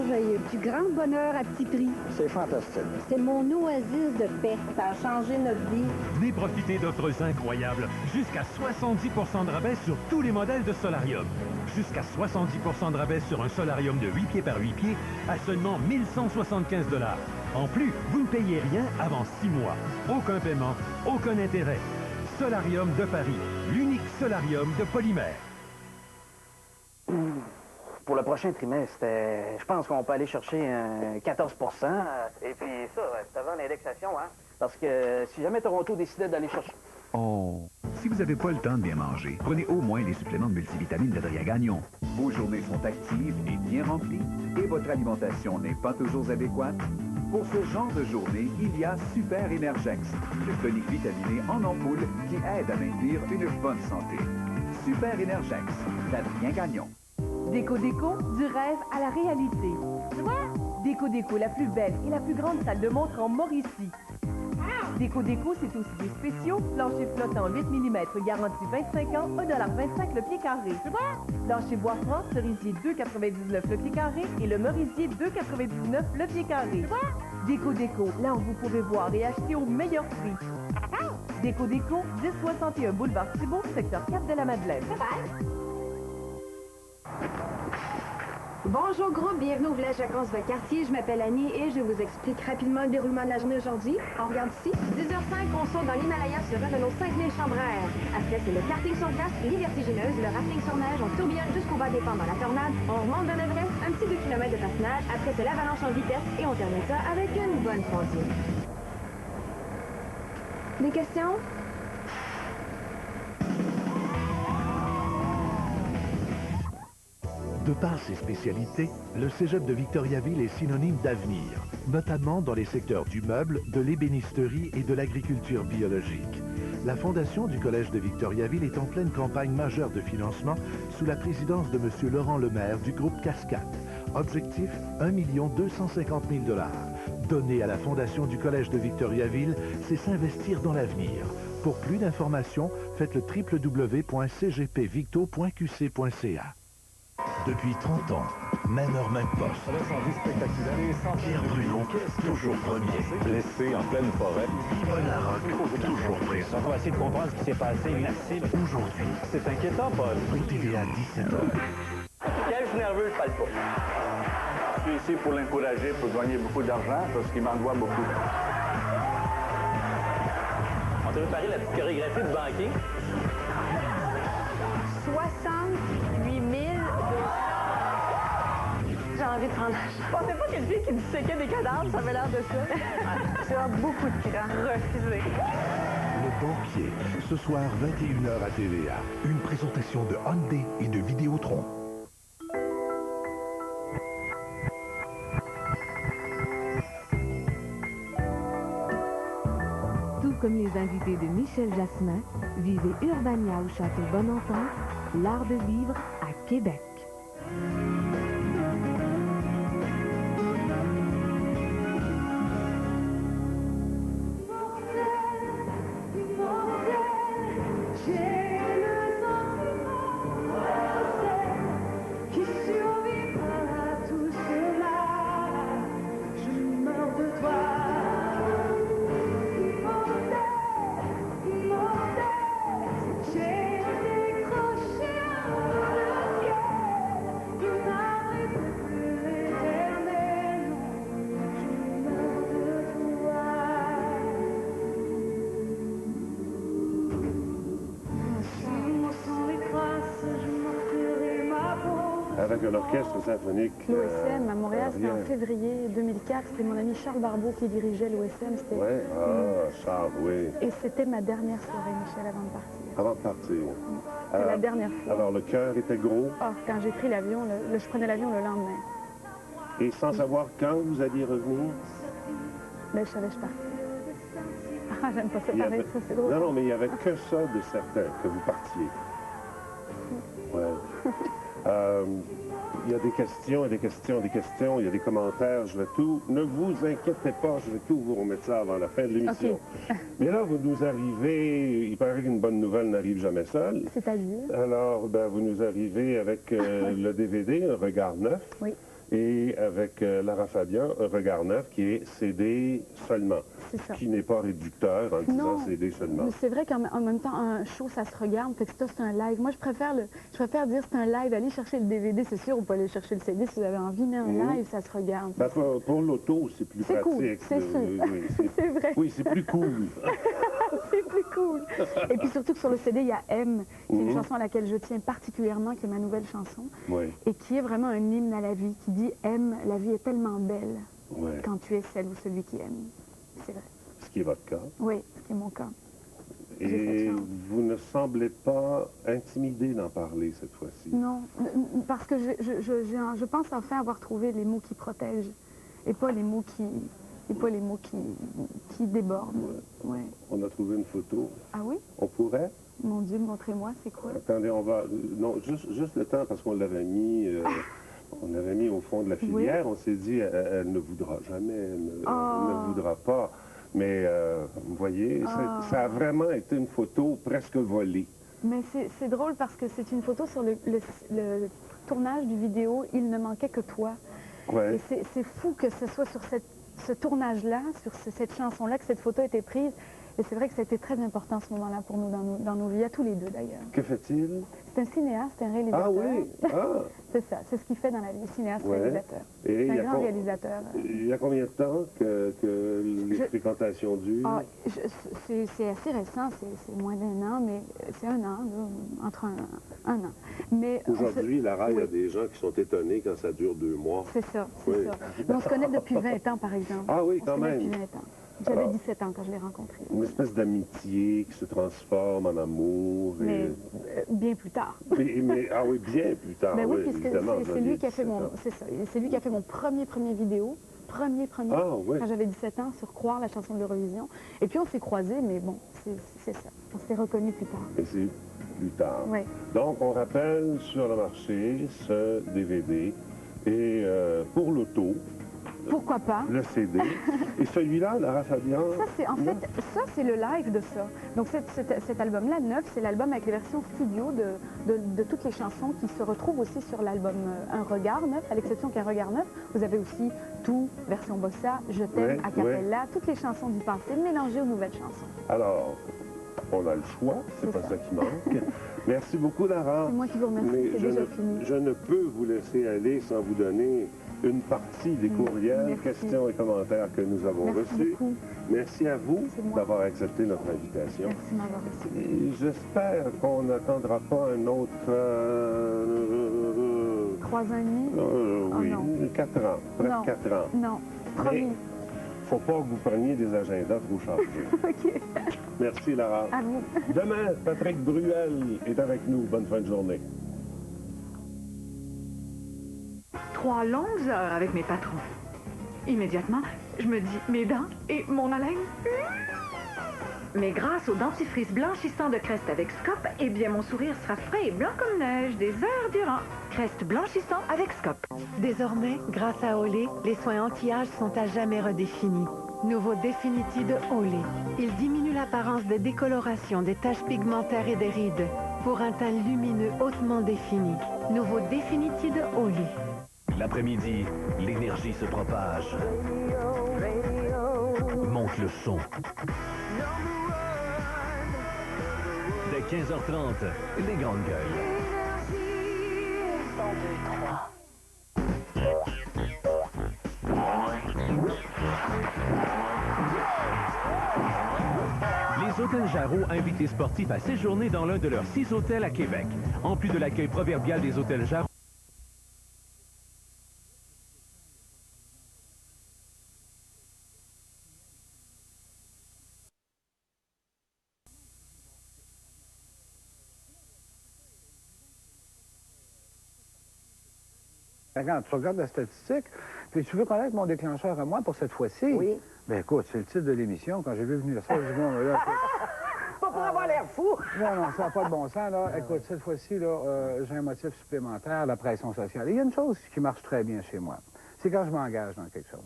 merveilleux. Du grand bonheur à petit prix. C'est fantastique. C'est mon oasis de paix. Ça a changé notre vie. Venez profiter d'offres incroyables. Jusqu'à 70% de rabais sur tous les modèles de solarium. Jusqu'à 70% de rabais sur un solarium de 8 pieds par 8 pieds à seulement 1175 $. En plus, vous ne payez rien avant 6 mois. Aucun paiement, aucun intérêt. Solarium de Paris, l'unique solarium de polymère. Pour le prochain trimestre, je pense qu'on peut aller chercher un 14 %. Et puis ça, c'est avant l'indexation, hein? Parce que si jamais Toronto décidait d'aller chercher... Oh! Si vous n'avez pas le temps de bien manger, prenez au moins les suppléments de multivitamines d'Adria Gagnon. Vos journées sont actives et bien remplies, et votre alimentation n'est pas toujours adéquate. Pour ce genre de journée, il y a Super Energex, le tonique vitaminé en ampoule qui aide à maintenir une bonne santé. Super Energex, d'Adrien Gagnon. Déco, du rêve à la réalité. Déco, la plus belle et la plus grande salle de montre en Mauricie. Déco, c'est aussi des spéciaux. Plancher flottant 8 mm, garantie 25 ans, 1,25 $ le pied carré. Plancher bois franc, cerisier 2,99 $ le pied carré et le merisier 2,99 $ le pied carré. Déco, là où vous pouvez voir et acheter au meilleur prix. Déco, 1061 boulevard Thibault, secteur 4 de la Madeleine. Bonjour groupe, bienvenue au village Vacances-Quartier. Je m'appelle Annie et je vous explique rapidement le déroulement de la journée aujourd'hui. On regarde ici. 10h05, on saute dans l'Himalaya sur un Renault 5000 Chambre-Air. Après, c'est le karting sur glace, les vertigineuses, le rafting sur neige, on tourbillonne jusqu'au bas des pentes dans la tornade. On remonte vers l'Everest, un petit 2 km de patinage. Après, c'est l'avalanche en vitesse et on termine ça avec une bonne fondue. Des questions? De par ses spécialités, le cégep de Victoriaville est synonyme d'avenir, notamment dans les secteurs du meuble, de l'ébénisterie et de l'agriculture biologique. La fondation du Collège de Victoriaville est en pleine campagne majeure de financement sous la présidence de M. Laurent Lemaire du groupe Cascade. Objectif, 1 250 000 $. Donner à la fondation du Collège de Victoriaville, c'est s'investir dans l'avenir. Pour plus d'informations, faites le www.cgpvicto.qc.ca. Depuis 30 ans, même heure, même poste. Pierre Bruno, toujours premier. Blessé en pleine forêt. Yvonne Larocque, toujours présent. On va essayer de comprendre ce qui s'est passé. Merci. Aujourd'hui, c'est inquiétant, Paul. TVA 17h. Quand je suis nerveux, je parle pas. Je suis ici pour l'encourager, pour gagner beaucoup d'argent, parce qu'il m'en doit beaucoup. On t'a préparé la petite chorégraphie de banquier. 68 000 $. J'ai envie de prendre. Je pensais pas que le fille qui disséquait des cadavres, ça avait l'air de ça. C'est beaucoup de cran. Refusé. Le Pompier, ce soir 21h à TVA. Une présentation de Hyundai et de Vidéotron. Tout comme les invités de Michel Jasmin, vivez Urbania au Château Bonentente, l'art de vivre à Québec. Avec l'orchestre symphonique. L'OSM à Montréal, c'était en février 2004. C'était mon ami Charles Barbeau qui dirigeait l'OSM. Oui, Charles, oui. Et c'était ma dernière soirée, Michel, avant de partir. Avant de partir. C'était la dernière fois. Alors, le cœur était gros. Ah, quand j'ai pris l'avion, je prenais l'avion le lendemain. Et sans savoir quand vous alliez revenir? Ben, je savais que je partais. Ah, j'aime pas ça pareil, ça, c'est drôle. Non, mais il n'y avait que ça de certain, que vous partiez. Ouais. Il y a des questions, il y a des commentaires, je vais tout... Ne vous inquiétez pas, je vais tout vous remettre ça avant la fin de l'émission. Okay. Mais là, vous nous arrivez, il paraît qu'une bonne nouvelle n'arrive jamais seule. C'est-à-dire? Alors, ben, vous nous arrivez avec le DVD, Un regard neuf. Oui. et avec Lara Fabian, un regard neuf qui est CD seulement. C'est ça. Qui n'est pas réducteur en disant CD seulement. Mais c'est vrai qu'en même temps, un show, ça se regarde, fait que ça, c'est un live. Moi, je préfère dire c'est un live, allez chercher le DVD, c'est sûr, ou pas aller chercher le CD si vous avez envie, mais un live, ça se regarde. Ben, pour l'auto, c'est plus pratique. Cool, c'est sûr. Oui, c'est vrai. Oui, c'est plus cool. C'est plus cool. Et puis surtout que sur le CD, il y a M, qui est une chanson à laquelle je tiens particulièrement, qui est ma nouvelle chanson, et qui est vraiment un hymne à la vie, qui dit « Aime, la vie est tellement belle quand tu es celle ou celui qui aime ». C'est vrai. Ce qui est votre cas. Oui, ce qui est mon cas. Et vous ne semblez pas intimidé d'en parler cette fois-ci. Non, parce que je pense enfin avoir trouvé les mots qui protègent et pas les mots qui débordent. Ouais. On a trouvé une photo. Ah oui? On pourrait? Mon Dieu, montrez-moi, c'est quoi? Attendez, on va... Non, juste le temps, parce qu'on l'avait mis... On avait mis au fond de la filière. On s'est dit, elle ne voudra jamais, elle ne voudra pas. Mais vous voyez, ça a vraiment été une photo presque volée. Mais c'est drôle parce que c'est une photo sur le tournage du vidéo « Il ne manquait que toi ». Et c'est fou que ce soit sur ce tournage-là, sur cette chanson-là, que cette photo a été prise. Et c'est vrai que ça a été très important ce moment-là pour nous, dans nos vies, à tous les deux d'ailleurs. Que fait-il? C'est un cinéaste, un réalisateur. Ah oui? C'est ça, c'est ce qu'il fait dans la vie, cinéaste-réalisateur. C'est un grand réalisateur. Il y a combien de temps que les fréquentations durent? C'est assez récent, c'est moins d'1 an, mais c'est 1 an, là, entre un an. Mais aujourd'hui, Lara, il y a des gens qui sont étonnés quand ça dure 2 mois. C'est ça, c'est ça. Mais on se connaît depuis 20 ans, par exemple. Ah oui, quand même. Depuis 20 ans. J'avais 17 ans quand je l'ai rencontré. Une espèce d'amitié qui se transforme en amour. Mais bien plus tard. Ah oui, bien plus tard. Ben oui, puisque c'est lui qui a fait c'est lui qui a fait mon premier vidéo. Premier. Quand j'avais 17 ans, sur Croire, la chanson de l'Eurovision. Et puis on s'est croisés, mais bon, c'est ça. On s'est reconnus plus tard. Et c'est plus tard. Oui. Donc, on rappelle sur le marché ce DVD. Et pour l'auto, pourquoi pas? Le CD. Et celui-là, Lara Fabian? Ça, c'est le live de ça. Donc, cet album-là, neuf, c'est l'album avec les versions studio de toutes les chansons qui se retrouvent aussi sur l'album Un regard neuf, à l'exception qu'un regard neuf. Vous avez aussi tout, version bossa, Je t'aime, a cappella, toutes les chansons du passé mélangées aux nouvelles chansons. Alors, on a le choix, c'est pas ça qui manque. Merci beaucoup, Lara. C'est moi qui vous remercie, c'est déjà fini. Je ne peux vous laisser aller sans vous donner une partie des courriels, questions et commentaires que nous avons reçus. Beaucoup. Merci à vous d'avoir accepté notre invitation. Merci de m'avoir reçu. Et j'espère qu'on n'attendra pas un autre... 3 ans et demi? Oui, 4 ans, presque 4 ans. Non, promis. Mais, faut pas que vous preniez des agendas trop chargés. OK. Merci, Lara. À vous. Demain, Patrick Bruel est avec nous. Bonne fin de journée. 3 longues heures avec mes patrons. Immédiatement, je me dis, mes dents et mon haleine. Mais grâce au dentifrice blanchissant de Crest avec Scop, eh bien, mon sourire sera frais et blanc comme neige des heures durant. Crest blanchissant avec Scop. Désormais, grâce à Olay, les soins anti-âge sont à jamais redéfinis. Nouveau Definity de Olay. Il diminue l'apparence de décoloration des taches pigmentaires et des rides pour un teint lumineux hautement défini. Nouveau Definity de Olay. L'après-midi, l'énergie se propage. Monte le son. Dès 15h30, les grandes gueules. Les hôtels Jarreau invitent les sportifs à séjourner dans l'un de leurs 6 hôtels à Québec. En plus de l'accueil proverbial des hôtels Jarreau, Quand tu regardes la statistique, puis tu veux connaître mon déclencheur à moi pour cette fois-ci? Oui. Ben écoute, c'est le titre de l'émission. Quand j'ai vu venir ça, je dis, bon, là... Pas pour avoir l'air fou! Non, ça n'a pas de bon sens, là. Écoute, cette fois-ci, là, j'ai un motif supplémentaire, la pression sociale. Et il y a une chose qui marche très bien chez moi. C'est quand je m'engage dans quelque chose.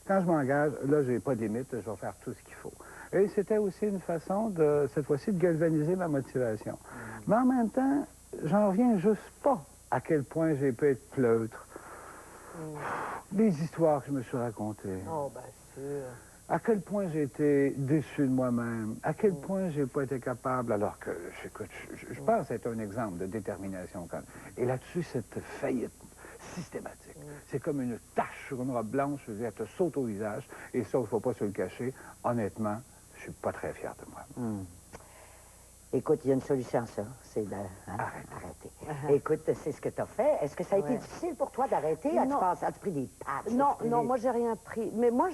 Quand je m'engage, là, j'ai pas de limite, je vais faire tout ce qu'il faut. Et c'était aussi une façon, cette fois-ci, de galvaniser ma motivation. Mais en même temps, j'en reviens juste pas à quel point j'ai pu être pleutre. Les histoires que je me suis racontées. Oh, bien sûr. À quel point j'ai été déçu de moi-même, à quel point j'ai pas été capable, alors que, écoute, je pense être un exemple de détermination quand même. Et là-dessus, cette faillite systématique, c'est comme une tache sur une robe blanche, je veux dire, elle te saute au visage, et ça, il ne faut pas se le cacher. Honnêtement, je suis pas très fier de moi. Écoute, il y a une solution à ça, c'est d'arrêter. Écoute, c'est ce que tu as fait. Est-ce que ça a été difficile pour toi d'arrêter? As-tu pris des patchs? Non, moi, j'ai rien pris. Mais moi,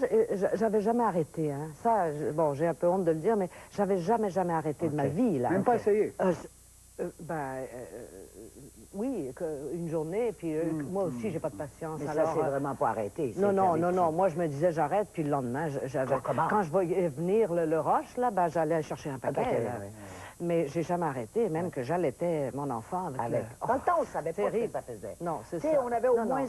j'avais jamais arrêté. Hein. Ça, bon, j'ai un peu honte de le dire, mais j'avais jamais arrêté de ma vie. Là. Même pas essayé? Oui, une journée, puis moi aussi, j'ai pas de patience. Mais alors, ça, c'est vraiment pas arrêté. Non. Moi, je me disais, j'arrête, puis le lendemain, quand je voyais venir le roche, là, ben, j'allais chercher un paquet. Mais j'ai jamais arrêté, même que j'allaitais mon enfant avec Dans le temps, on ne savait pas ce que ça faisait. Non, c'est ça. On avait au moins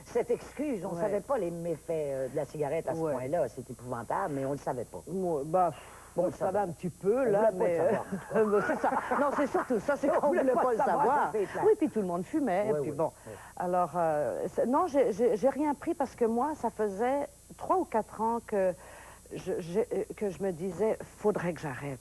cette excuse. On ne savait pas les méfaits de la cigarette à ce point-là. C'est épouvantable, mais on ne le savait pas. On le savait un petit peu, là, mais... c'est ça. Non, c'est surtout ça, c'est qu'on ne voulait pas le savoir. Oui, puis tout le monde fumait, puis bon. Alors, non, j'ai rien pris parce que moi, ça faisait 3 ou 4 ans que je me disais, faudrait que j'arrête.